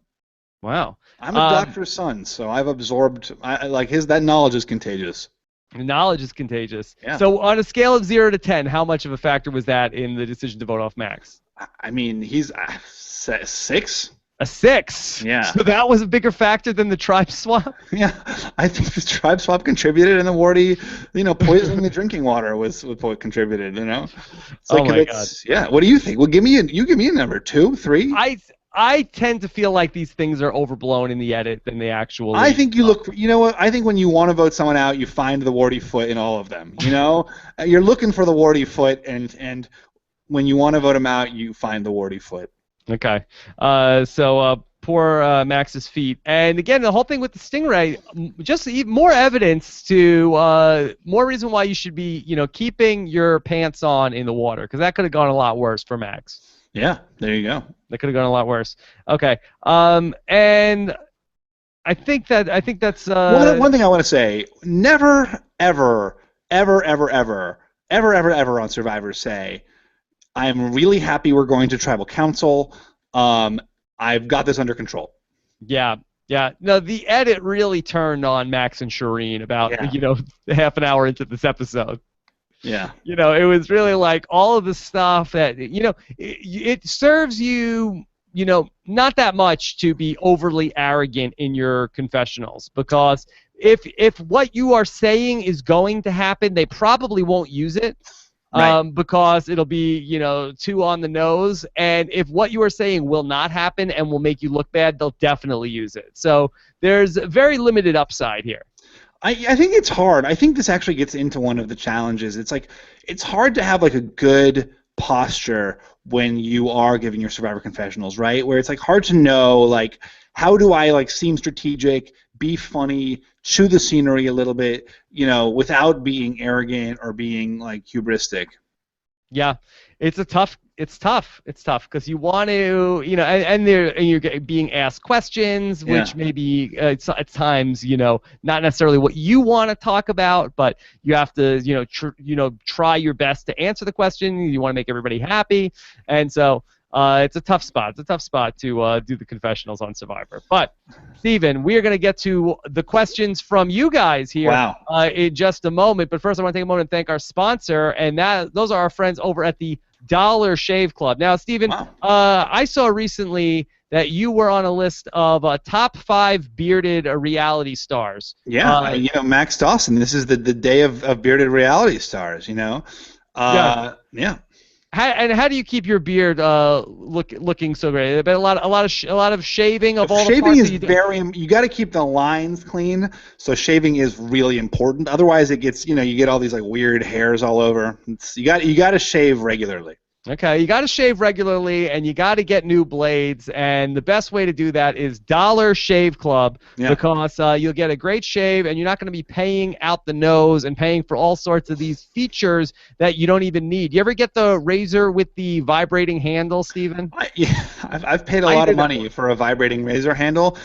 Wow. I'm a doctor's son, so I've absorbed that knowledge is contagious. Knowledge is contagious. Yeah. So on a scale of 0 to 10, how much of a factor was that in the decision to vote off Max? I mean, he's 6. A 6. Yeah. So that was a bigger factor than the tribe swap. Yeah, I think the tribe swap contributed, and the warty, poisoning the drinking water was what contributed. It's oh my God. Yeah. What do you think? Well, give me a number. 2, 3. I tend to feel like these things are overblown in the edit than they actually. I think you look. You know what? I think when you want to vote someone out, you find the warty foot in all of them. You're looking for the warty foot, and when you want to vote him out, you find the warty foot. Okay. So poor Max's feet. And again, the whole thing with the stingray, just even more evidence to more reason why you should be, keeping your pants on in the water, because that could have gone a lot worse for Max. Yeah, there you go. That could have gone a lot worse. Okay. And I think that's one thing I want to say: never, ever, ever, ever, ever, ever, ever, ever on Survivor say, "I'm really happy we're going to tribal council. I've got this under control." Yeah. No, the edit really turned on Max and Shireen about half an hour into this episode. Yeah. It was really like all of the stuff that it serves you, not that much to be overly arrogant in your confessionals, because if what you are saying is going to happen, they probably won't use it. Right. Because it'll be, too on the nose. And if what you are saying will not happen and will make you look bad, they'll definitely use it. So there's very limited upside here. I think it's hard. I think this actually gets into one of the challenges. It's hard to have a good posture when you are giving your Survivor confessionals, right? Where it's hard to know how do I seem strategic, be funny, chew the scenery a little bit, without being arrogant or being hubristic. Yeah, it's tough because you want to, and you're being asked questions, which maybe at times, not necessarily what you want to talk about, but you have to, try your best to answer the question. You want to make everybody happy, and so it's a tough spot. It's a tough spot to do the confessionals on Survivor. But Stephen, we are going to get to the questions from you guys here in just a moment. But first, I want to take a moment and thank our sponsor, and those are our friends over at the Dollar Shave Club. Now, Stephen, I saw recently that you were on a list of top 5 bearded reality stars. Yeah, Max Dawson. This is the day of bearded reality stars. Yeah. How do you keep your beard looking so great? But a lot of shaving of all the parts is you got to keep the lines clean. So shaving is really important. Otherwise, it gets you get all these weird hairs all over. You got to shave regularly. Okay, you got to shave regularly, and you got to get new blades, and the best way to do that is Dollar Shave Club, because you'll get a great shave, and you're not going to be paying out the nose and paying for all sorts of these features that you don't even need. You ever get the razor with the vibrating handle, Stephen? I've paid a lot of money for a vibrating razor handle.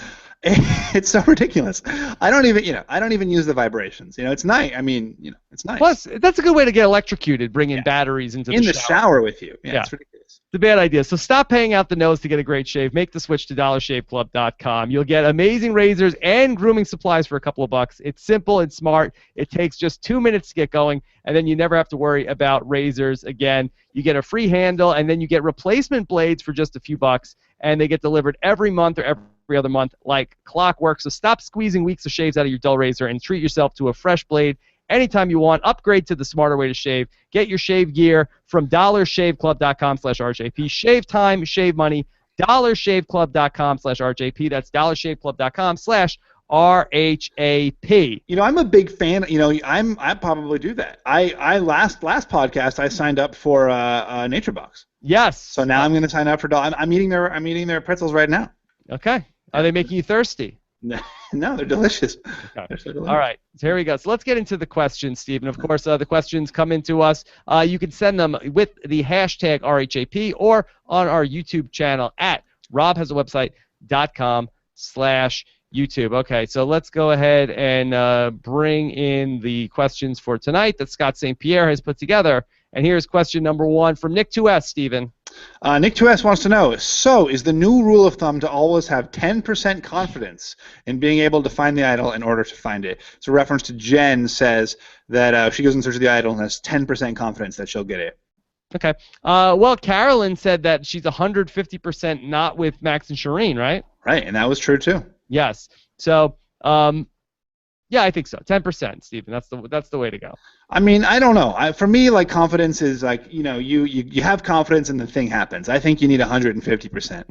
It's so ridiculous. I don't even use the vibrations. It's nice. It's nice. Plus, that's a good way to get electrocuted, bringing batteries into the shower with you. Yeah, it's ridiculous. It's a bad idea. So stop paying out the nose to get a great shave. Make the switch to dollarshaveclub.com. You'll get amazing razors and grooming supplies for a couple of bucks. It's simple and smart. It takes just 2 minutes to get going, and then you never have to worry about razors again. You get a free handle, and then you get replacement blades for just a few bucks, and they get delivered every month or every other month like clockwork. So stop squeezing weeks of shaves out of your dull razor and treat yourself to a fresh blade anytime you want. Upgrade to the smarter way to shave. Get your shave gear from dollarshaveclub.com/RJP. Shave time, shave money. dollarshaveclub.com/RJP. That's dollarshaveclub.com/RHAP. I'm a big fan. I probably do that. I last podcast I signed up for Nature Box. Yes. So now I'm going to sign up for I'm eating their pretzels right now. Okay. Are they making you thirsty? No, they're delicious. Okay. They're so delicious. All right. So here we go. So let's get into the questions, Stephen. Of course, the questions come into us. You can send them with the hashtag RHAP or on our YouTube channel at robhasawebsite.com/YouTube. Okay, so let's go ahead and bring in the questions for tonight that Scott St. Pierre has put together. And here's question number 1 from Nick 2S, Stephen. Nick 2S wants to know, so is the new rule of thumb to always have 10% confidence in being able to find the idol in order to find it? It's a reference to Jen says that she goes in search of the idol and has 10% confidence that she'll get it. Okay. Well, Carolyn said that she's 150% not with Max and Shireen, right? Right, and that was true too. Yes. So, yeah, I think so. 10%, Stephen. That's the way to go. I mean, I don't know. For me, like, confidence is like, you have confidence and the thing happens. I think you need 150%.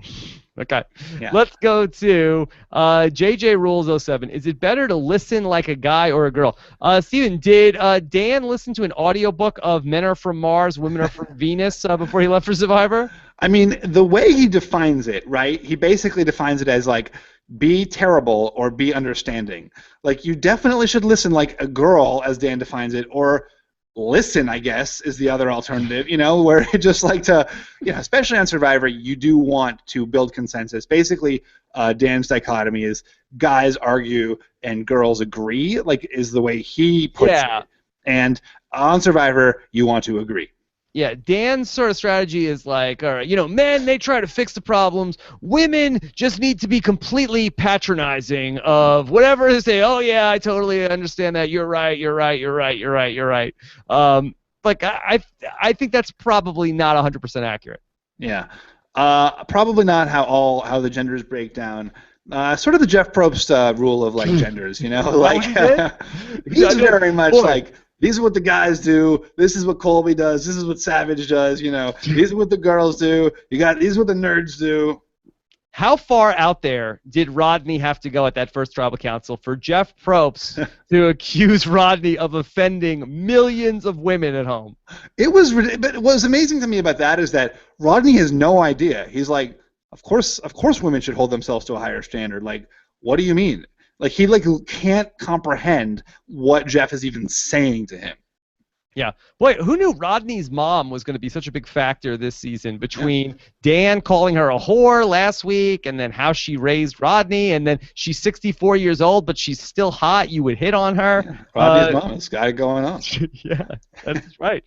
Okay. Yeah. Let's go to JJ Rules 07. Is it better to listen like a guy or a girl? Stephen, did Dan listen to an audiobook of Men Are From Mars, Women Are From Venus before he left for Survivor? I mean, the way he defines it, right? He basically defines it as like, be terrible or be understanding. Like, you definitely should listen like a girl, as Dan defines it, or listen, I guess, is the other alternative, where it just like to, especially on Survivor, you do want to build consensus. Basically, Dan's dichotomy is guys argue and girls agree, like, is the way he puts it. And on Survivor, you want to agree. Yeah, Dan's sort of strategy is like, all right, men, they try to fix the problems. Women just need to be completely patronizing of whatever they say. Oh, yeah, I totally understand that. You're right, you're right, you're right, you're right, you're right. Like, I think that's probably not 100% accurate. Yeah. Probably not how the genders break down. Sort of the Jeff Probst rule of, like, genders, like, he's very much like, these are what the guys do. This is what Colby does. This is what Savage does. These are what the girls do. These are what the nerds do. How far out there did Rodney have to go at that first tribal council for Jeff Probst to accuse Rodney of offending millions of women at home? But what was amazing to me about that is that Rodney has no idea. He's like, of course women should hold themselves to a higher standard. Like, what do you mean? Like, he can't comprehend what Jeff is even saying to him. Yeah. Boy, who knew Rodney's mom was going to be such a big factor this season between Dan calling her a whore last week and then how she raised Rodney, and then she's 64 years old, but she's still hot. You would hit on her. Yeah, Rodney's mom has got it going on. Yeah, that's right.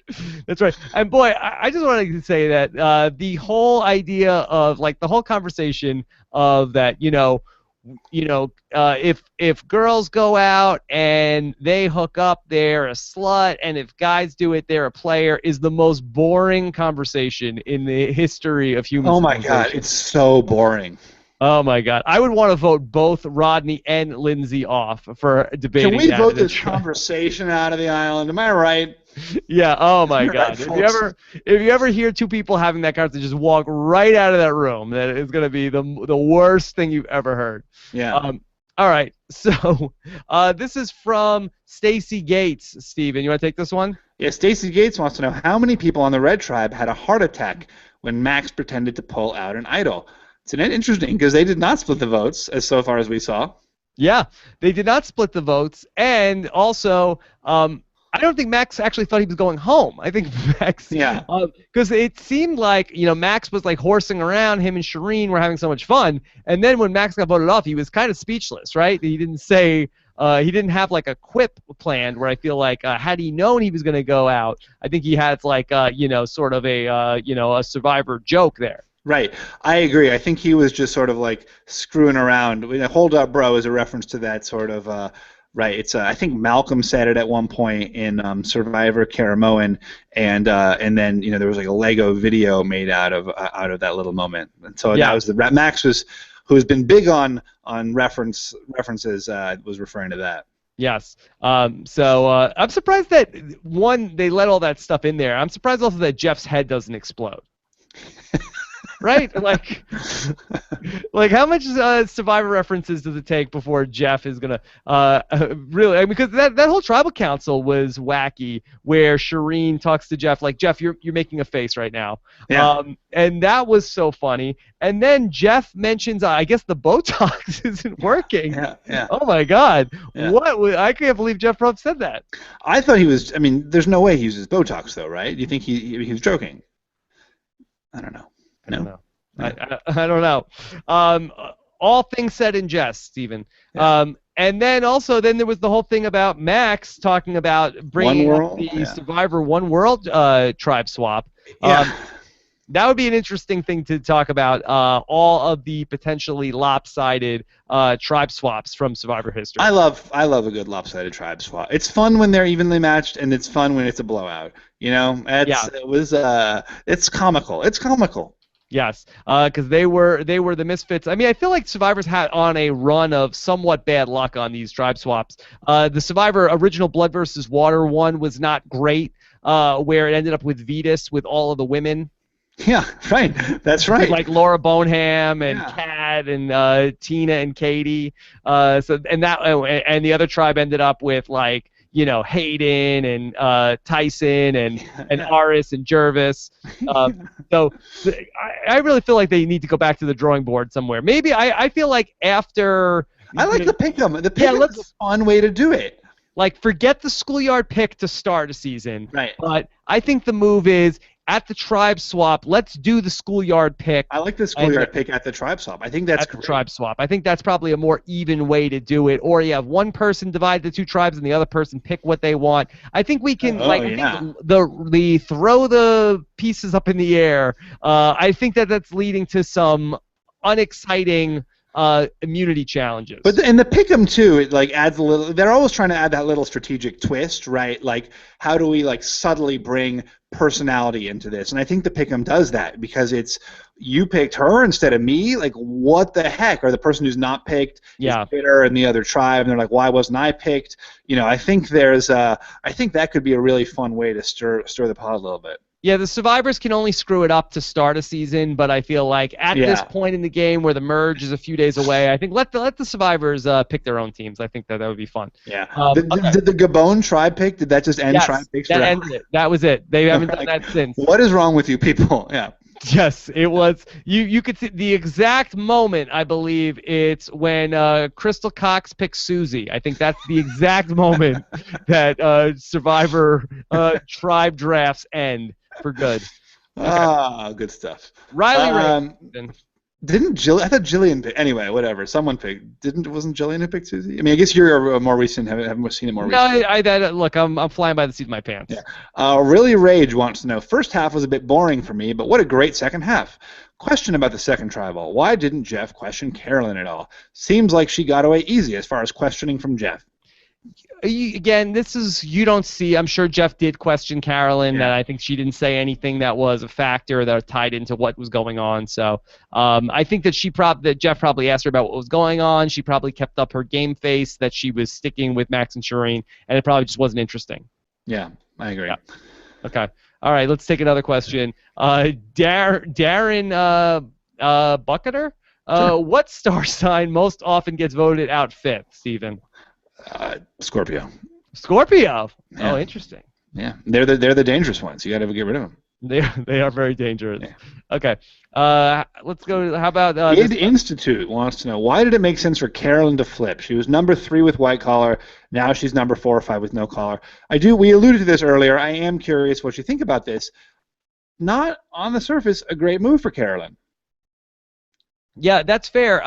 That's right. And boy, I just wanted to say that the whole idea of, like, the whole conversation of that, if girls go out and they hook up, they're a slut, and if guys do it, they're a player, is the most boring conversation in the history of human civilization. Oh my God, it's so boring. Oh my God, I would want to vote both Rodney and Lindsay off for debating. Can we that vote this conversation out of the island? Am I right? Yeah. Oh my God. Right, if you ever hear two people having that conversation, just walk right out of that room. That is going to be the worst thing you've ever heard. Yeah. All right. So this is from Stacy Gates. Steven, you want to take this one? Yeah. Stacy Gates wants to know how many people on the Red Tribe had a heart attack when Max pretended to pull out an idol. It's interesting because they did not split the votes so far as we saw. Yeah, they did not split the votes, and also. I don't think Max actually thought he was going home. I think Max, because it seemed like, Max was like horsing around. Him and Shireen were having so much fun, and then when Max got voted off, he was kind of speechless, right? He didn't say, he didn't have like a quip planned. Where I feel like had he known he was going to go out, I think he had like sort of a Survivor joke there. Right. I agree. I think he was just sort of like screwing around. Hold up, bro, is a reference to that sort of. Right. It's I think Malcolm said it at one point in Survivor Caramoan, and then there was like a Lego video made out of that little moment. And so that was Max who's been big on references was referring to that. Yes. So I'm surprised that they let all that stuff in there. I'm surprised also that Jeff's head doesn't explode. Right? Like how much Survivor references does it take before Jeff is going to really... because that whole tribal council was wacky, where Shireen talks to Jeff like, Jeff, you're making a face right now. Yeah. And that was so funny. And then Jeff mentions, I guess the Botox isn't working. Yeah. Oh, my God. Yeah. I can't believe Jeff Probst said that. I thought he was... I mean, there's no way he uses Botox, though, right? Do you think he was joking? I don't know. No. I don't know. All things said in jest, Stephen. Yeah. And then also, then there was the whole thing about Max talking about bringing up the Survivor One World tribe swap. Yeah. That would be an interesting thing to talk about, all of the potentially lopsided tribe swaps from Survivor history. I love a good lopsided tribe swap. It's fun when they're evenly matched, and it's fun when it's a blowout. You know, it's comical. It's comical. Yes, because they were the misfits. I mean, I feel like Survivor's had on a run of somewhat bad luck on these tribe swaps. The Survivor original Blood versus Water one was not great, where it ended up with Vetus with all of the women. Yeah, right. That's right. Like Laura Boneham and Kat and Tina and Katie. And the other tribe ended up with like, you know, Hayden and Tyson and Aris and Jervis. So I really feel like they need to go back to the drawing board somewhere. Maybe I feel like after. I like the pick'em. The pick'em is a fun way to do it. Like, forget the schoolyard pick to start a season. Right. But I think the move is, at the tribe swap, let's do the schoolyard pick. I like the schoolyard pick at the tribe swap. I think that's great. The tribe swap. I think that's probably a more even way to do it. Or you have one person divide the two tribes and the other person pick what they want. I think we can the throw the pieces up in the air. I think that's leading to some unexciting immunity challenges. But in the pick'em too, it like adds a little. They're always trying to add that little strategic twist, right? Like, how do we like subtly bring personality into this? And I think the pick'em does that because it's you picked her instead of me. Like, what the heck? Or the person who's not picked is bitter in the other tribe, and they're like, why wasn't I picked? You know, I think I think that could be a really fun way to stir the pot a little bit. Yeah, the Survivors can only screw it up to start a season, but I feel like at this point in the game where the merge is a few days away, I think let the Survivors pick their own teams. I think that would be fun. Yeah. Did the Gabon tribe pick? Did that just end tribe picks? That ended it. That was it. They haven't done that since. What is wrong with you people? Yeah. Yes, it was. You could see the exact moment. I believe it's when Crystal Cox picks Susie. I think that's the exact moment that Survivor tribe drafts end. For good. Ah, good stuff. Riley didn't Jill? I thought Jillian picked. Anyway, whatever. Someone picked. Wasn't Jillian who picked Susie? I mean, I guess you're a more recent. Haven't seen it more recently. No, look, I'm flying by the seat of my pants. Yeah. Really Rage wants to know. First half was a bit boring for me, but what a great second half. Question about the second tribal. Why didn't Jeff question Carolyn at all? Seems like she got away easy as far as questioning from Jeff. Again, this is you don't see. I'm sure Jeff did question Carolyn. That I think she didn't say anything that was a factor that tied into what was going on. So I think that that Jeff probably asked her about what was going on. She probably kept up her game face that she was sticking with Max and Shireen, and it probably just wasn't interesting. Yeah, I agree. Yeah. Okay. All right. Let's take another question. Darren Bucketer. What star sign most often ges voted out fifth, Stephen? Scorpio. Scorpio. Yeah. Oh, interesting. Yeah, they're the dangerous ones. You got to get rid of them. They are very dangerous. Yeah. Okay. Let's go. How about Id Institute wants to know why did it make sense for Carolyn to flip? She was number 3 with white collar. Now she's number 4 or 5 with no collar. We alluded to this earlier. I am curious what you think about this. Not on the surface a great move for Carolyn. Yeah, that's fair.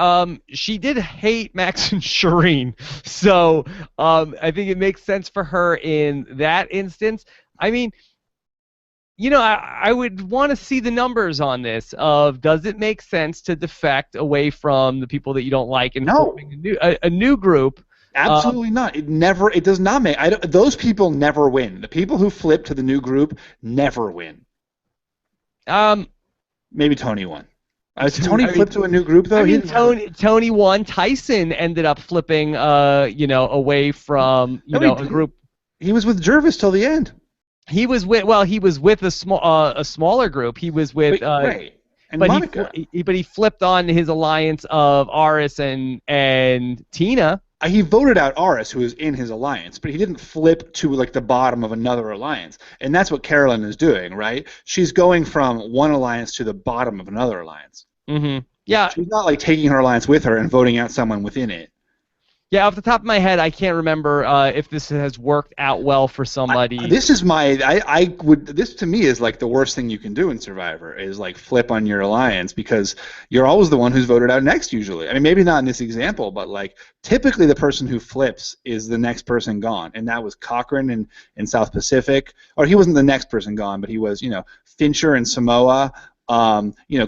She did hate Max and Shireen, so I think it makes sense for her in that instance. I mean, you know, I would want to see the numbers on this of does it make sense to defect away from the people that you don't like and forming a new group? Absolutely not. It does not make. Those people never win. The people who flip to the new group never win. Maybe Tony won. Tony flipped to a new group, though? I mean, Tony won. Tyson ended up flipping, away from, a group. He was with Jervis till the end. He was with a smaller group. He was with, right. And Monica. But he flipped on his alliance of Aris and Tina. He voted out Aris, who was in his alliance, but he didn't flip to like the bottom of another alliance. And that's what Carolyn is doing, right? She's going from one alliance to the bottom of another alliance. Mm-hmm. Yeah. She's not like taking her alliance with her and voting out someone within it. Yeah, off the top of my head, I can't remember if this has worked out well for somebody. This to me is like the worst thing you can do in Survivor is like flip on your alliance because you're always the one who's voted out next usually. I mean, maybe not in this example, but like typically the person who flips is the next person gone, and that was Cochran in South Pacific, or he wasn't the next person gone, but he was, Fincher and Samoa.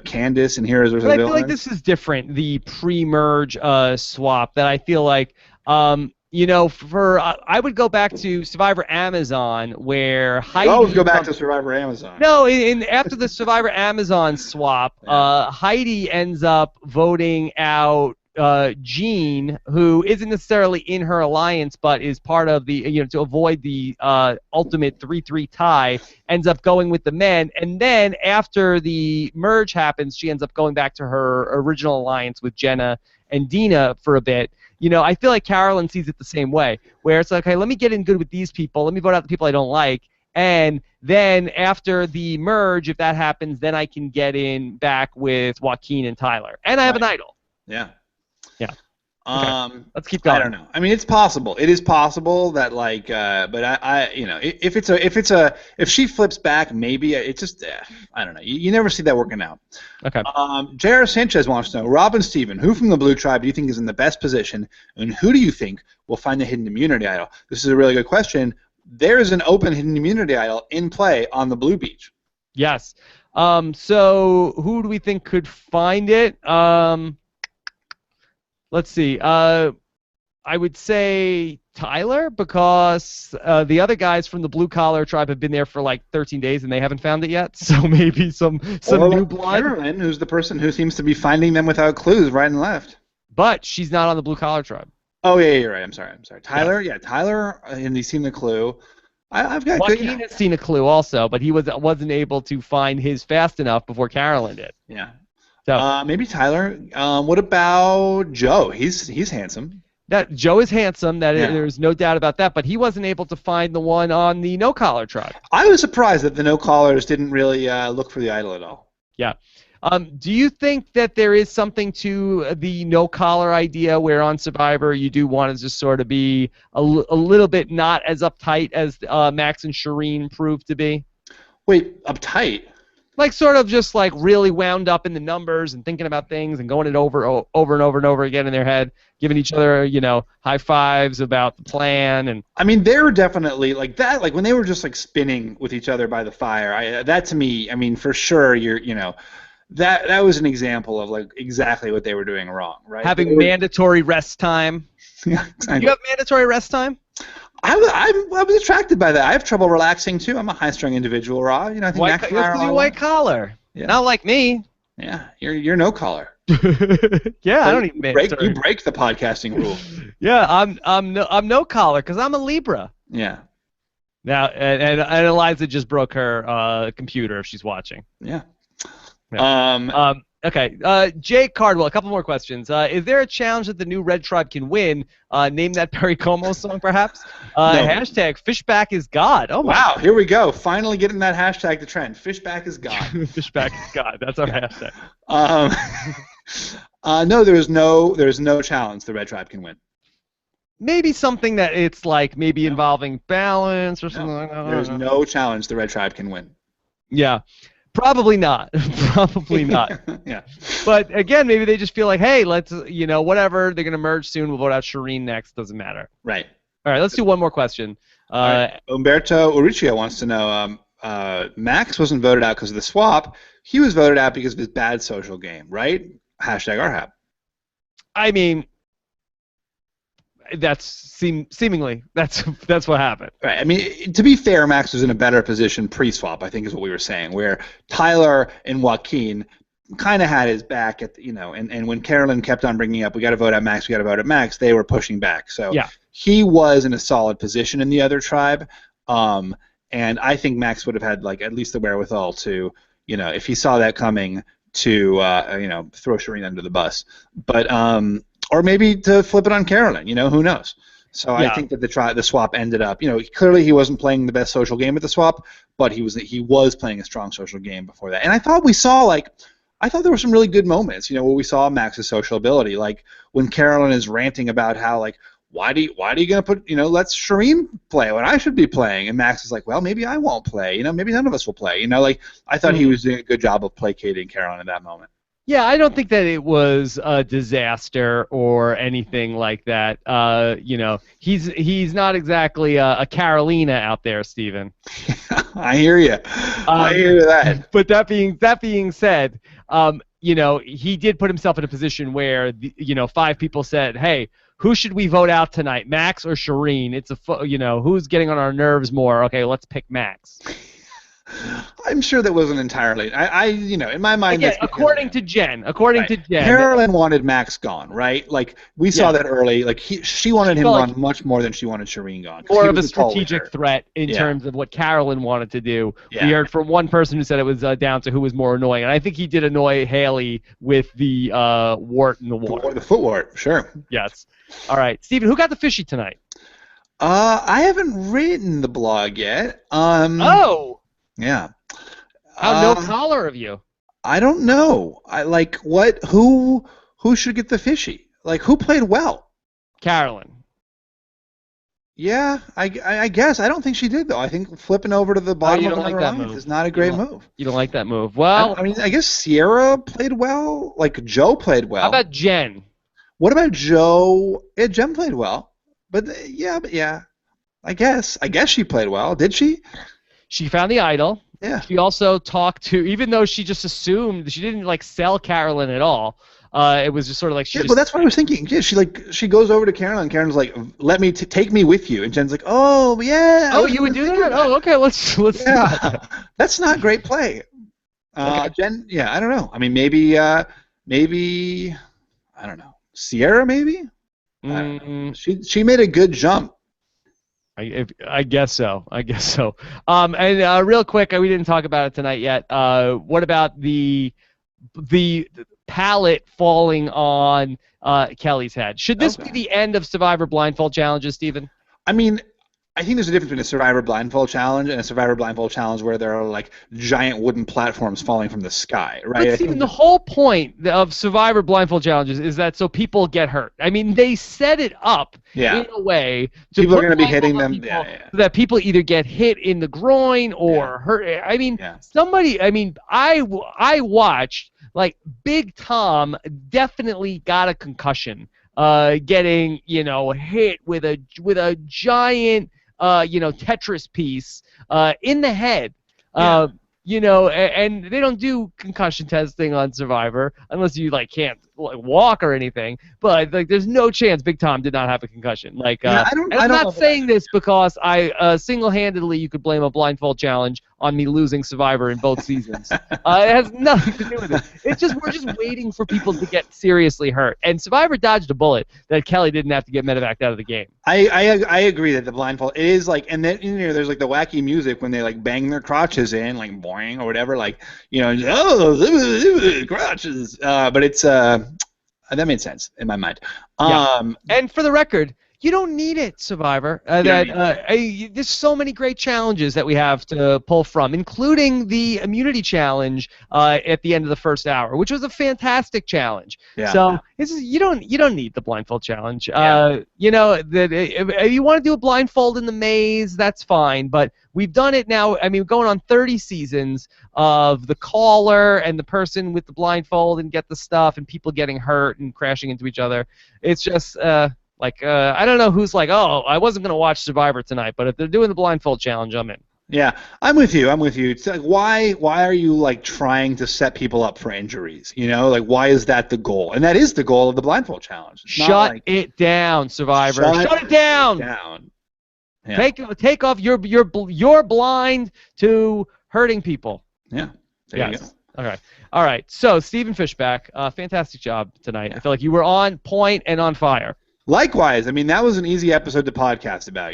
Candace and Heroes vs. But I Villains. feel like this is different, the pre-merge swap, that I feel like, I would go back to Survivor Amazon where Heidi... You always go back to Survivor Amazon. No, after the Survivor Amazon swap, Heidi ends up voting out Jean, who isn't necessarily in her alliance, but is part of the, to avoid the ultimate 3-3 tie, ends up going with the men. And then after the merge happens, she ends up going back to her original alliance with Jenna and Dina for a bit. I feel like Carolyn sees it the same way, where it's like, okay, let me get in good with these people. Let me vote out the people I don't like. And then after the merge, if that happens, then I can get in back with Joaquin and Tyler. And I have an idol. Yeah. Yeah. Okay. Let's keep going. I don't know. I mean, it's possible. It is possible that but if she flips back, maybe it just I don't know. You never see that working out. Okay. J.R. Sanchez wants to know, Rob and Stephen, who from the Blue Tribe do you think is in the best position, and who do you think will find the hidden immunity idol? This is a really good question. There is an open hidden immunity idol in play on the Blue Beach. Yes. So who do we think could find it? Let's see. I would say Tyler, because the other guys from the Blue Collar Tribe have been there for like 13 days and they haven't found it yet. So maybe some new blood. Carolyn, who's the person who seems to be finding them without clues right and left. But she's not on the Blue Collar Tribe. Oh yeah, you're right. I'm sorry. Tyler, yeah, Tyler, and he's seen the clue. I've got Joaquin has seen a clue also, but he wasn't able to find his fast enough before Carolyn did. Yeah. So maybe Tyler. What about Joe? He's handsome. That Joe is handsome. There's no doubt about that. But he wasn't able to find the one on the No Collar Tribe. I was surprised that the No Collars didn't really look for the idol at all. Yeah. Do you think that there is something to the no collar idea where on Survivor you do want to just sort of be a little bit not as uptight as Max and Shireen proved to be? Wait, uptight? Like sort of just like really wound up in the numbers and thinking about things and going it over and over again in their head, giving each other, high fives about the plan. And I mean, they were definitely like that. Like when they were just like spinning with each other by the fire. That to me, I mean, for sure, That was an example of like exactly what they were doing wrong, right? Having mandatory rest time. Yeah, exactly. You have mandatory rest time? I was attracted by that. I have trouble relaxing too. I'm a high-strung individual, Rob. I think That's because you're white collar. Yeah. Not like me. Yeah, you're no collar. Yeah, I don't even you break the podcasting rule. Yeah, I'm no collar because I'm a Libra. Yeah. Now and Eliza just broke her computer if she's watching. Yeah. Yeah. Okay. Jake Cardwell, a couple more questions. Is there a challenge that the new Red Tribe can win? Name that Perry Como song, perhaps? No. Hashtag Fishbach is God. Oh, my. Wow, here we go. Finally getting that hashtag to trend. Fishbach is God. Fishbach is God. That's our hashtag. No, there's no challenge the Red Tribe can win. Maybe something that it's like maybe involving balance or something like that. There's no challenge the Red Tribe can win. Yeah. Probably not. Probably not. Yeah. But again, maybe they just feel like, hey, let's, whatever. They're going to merge soon. We'll vote out Shireen next. Doesn't matter. Right. All right. Let's do one more question. Umberto Uricchio wants to know, Max wasn't voted out because of the swap. He was voted out because of his bad social game, right? Hashtag RHAP. I mean, that's seemingly that's what happened. Right. I mean, to be fair, Max was in a better position pre-swap, I think is what we were saying, where Tyler and Joaquin kind of had his back at and when Carolyn kept on bringing up, we got to vote out Max, they were pushing back. So yeah. He was in a solid position in the other tribe, and I think Max would have had like at least the wherewithal to, if he saw that coming, to throw Shireen under the bus, but or maybe to flip it on Carolyn, who knows? So yeah. I think that the swap ended up, clearly he wasn't playing the best social game at the swap, but he was playing a strong social game before that. And I thought we saw I thought there were some really good moments, where we saw Max's social ability, like when Carolyn is ranting about how, like, why are you gonna put, let Shireen play when I should be playing, and Max is like, well, maybe I won't play, maybe none of us will play, like I thought he was doing a good job of placating Carolyn at that moment. Yeah, I don't think that it was a disaster or anything like that. He's not exactly a Carolina out there, Stephen. I hear you. I hear that. But that being said, he did put himself in a position where 5 people said, "Hey, who should we vote out tonight, Max or Shireen?" It's who's getting on our nerves more? Okay, let's pick Max. I'm sure that wasn't entirely. In my mind, again, according to Jen. Carolyn wanted Max gone, right? Like we saw that early. Like she wanted him gone much more than she wanted Shireen gone. More of a strategic threat in terms of what Carolyn wanted to do. Yeah. We heard from one person who said it was down to who was more annoying, and I think he did annoy Haley with the wart in the water. The foot wart, sure. Yes. All right, Stephen, who got the fishy tonight? I haven't written the blog yet. Oh. Yeah. How no collar of you? I don't know. Who should get the fishy? Like, who played well? Carolyn. Yeah, I guess. I don't think she did, though. I think flipping over to the bottom of the line is not a great move. You don't like that move? Well, I guess Sierra played well. Like, Joe played well. How about Jen? What about Joe? Yeah, Jen played well. But yeah. I guess she played well. Did she? She found the idol. Yeah. She also talked to, even though she just assumed, she didn't sell Carolyn at all. It was just sort of like but that's what I was thinking. Yeah, she goes over to Carolyn. And Carolyn's like, "Let me take me with you," and Jen's like, "Oh yeah." Oh, you would do that? Oh, okay. Let's. Yeah, that's not great play. Okay. Jen, yeah, I don't know. I mean, maybe I don't know. Sierra, maybe. I don't know. She made a good jump. I guess so. And real quick, we didn't talk about it tonight yet. What about the palette falling on Kelly's head? Should this be the end of Survivor blindfold challenges, Stephen? I mean, I think there's a difference between a Survivor blindfold challenge and a Survivor blindfold challenge where there are like giant wooden platforms falling from the sky, right? But Stephen, the whole point of Survivor blindfold challenges is that so people get hurt. I mean, they set it up in a way to people are going to be hitting them, so that people either get hit in the groin or hurt. I mean, somebody. I mean, I watched like Big Tom definitely got a concussion, getting hit with a giant. Tetris piece in the head. And they don't do concussion testing on Survivor unless you can't walk or anything. But there's no chance Big Tom did not have a concussion. I'm not saying this because I single-handedly you could blame a blindfold challenge on me losing Survivor in both seasons. It has nothing to do with it. It's just we're just waiting for people to get seriously hurt. And Survivor dodged a bullet that Kelly didn't have to get medevaced out of the game. I agree that the blindfold is and then there's the wacky music when they bang their crotches in boing or whatever crotches. But it's that made sense in my mind. And for the record, you don't need it, Survivor. There's so many great challenges that we have to pull from, including the immunity challenge at the end of the first hour, which was a fantastic challenge. Yeah. So you don't need the blindfold challenge. If you want to do a blindfold in the maze, that's fine. But we've done it now. I mean, going on 30 seasons of the caller and the person with the blindfold and get the stuff and people getting hurt and crashing into each other. It's just. I don't know who's I wasn't going to watch Survivor tonight, but if they're doing the blindfold challenge, I'm in. Yeah, I'm with you. It's why are you trying to set people up for injuries? Why is that the goal? And that is the goal of the blindfold challenge. It's Shut it down, Survivor. Shut it down. Yeah. Take off. You're blind to hurting people. Yeah. There you go. Okay. All right. So Stephen Fishbach, fantastic job tonight. Yeah. I feel like you were on point and on fire. Likewise, that was an easy episode to podcast about,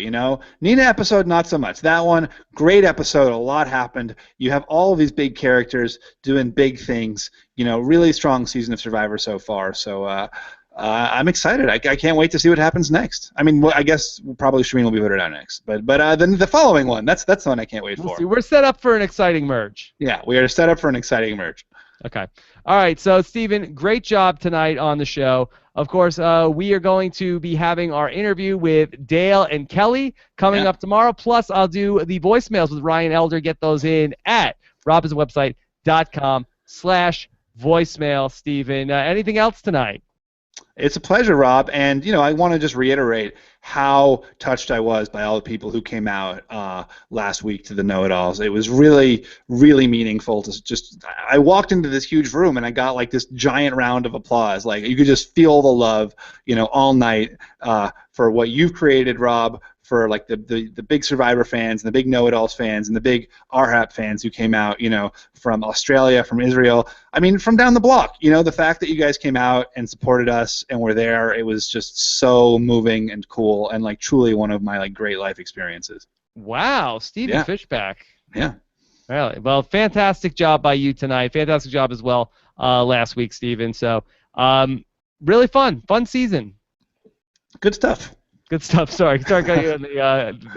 Nina episode, not so much. That one, great episode, a lot happened. You have all of these big characters doing big things, really strong season of Survivor so far. So I'm excited. I can't wait to see what happens next. I guess probably Shireen will be voted out next. But then the following one, that's the one I can't wait for. See. We're set up for an exciting merge. Yeah, we are set up for an exciting merge. Okay. All right. So, Stephen, great job tonight on the show. Of course, we are going to be having our interview with Dale and Kelly coming up tomorrow. Plus, I'll do the voicemails with Ryan Elder. Get those in at robinswebsite.com/voicemail. Stephen, anything else tonight? It's a pleasure, Rob. And, I want to just reiterate how touched I was by all the people who came out last week to the Know-It-Alls. It was really, really meaningful to just, I walked into this huge room and I got like this giant round of applause. Like you could just feel the love, all night for what you've created, Rob, for like the big Survivor fans and the big Know-It-Alls fans and the big RHAP fans who came out, from Australia, from Israel. I mean, from down the block. The fact that you guys came out and supported us and were there, it was just so moving and cool and like truly one of my like great life experiences. Wow, Stephen Fishbach. Yeah. Really? Well, fantastic job by you tonight. Fantastic job as well last week, Stephen. So, really fun season. Good stuff. Good stuff. Sorry got you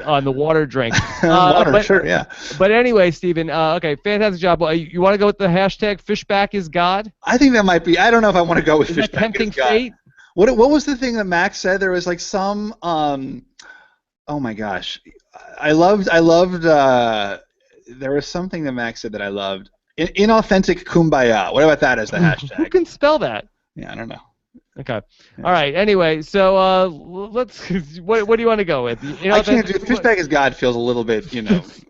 on the water drink. Water, sure, yeah. But anyway, Stephen, okay, fantastic job. You want to go with the hashtag Fishbach is God? I think that might be. I don't know if I want to go with Fishbach tempting is God. fate? What was the thing that Max said? There was like some. Oh my gosh, I loved. There was something that Max said that I loved. Inauthentic kumbaya. What about that as the hashtag? Who can spell that? Yeah, I don't know. Okay. Yeah. All right. Anyway, so let's. What do you want to go with? I can't do. Fishbach is God feels a little bit,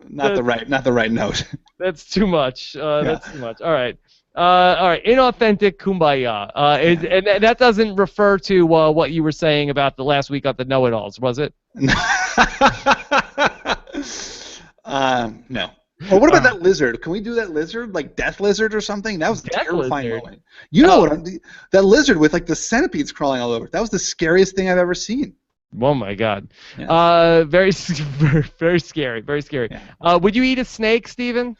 not the right note. That's too much. That's too much. All right. All right. Inauthentic kumbaya. And that doesn't refer to what you were saying about the last week on the Know-It-Alls, was it? No. Oh, what about that lizard? Can we do that lizard, like Death Lizard or something? That was a terrifying moment. You know that lizard with like the centipedes crawling all over. That was the scariest thing I've ever seen. Oh my God. Yeah. Very very scary. Very scary. Yeah. Would you eat a snake, Stephen?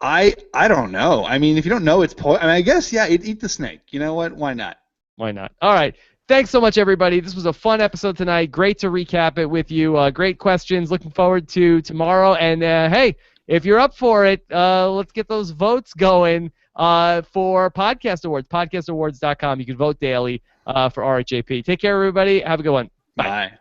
I don't know. I mean, if you don't know, it's I guess eat the snake. You know what? Why not? Why not? All right. Thanks so much, everybody. This was a fun episode tonight. Great to recap it with you. Great questions. Looking forward to tomorrow. And hey, if you're up for it, let's get those votes going for Podcast Awards. PodcastAwards.com. You can vote daily for RHAP. Take care, everybody. Have a good one. Bye. Bye.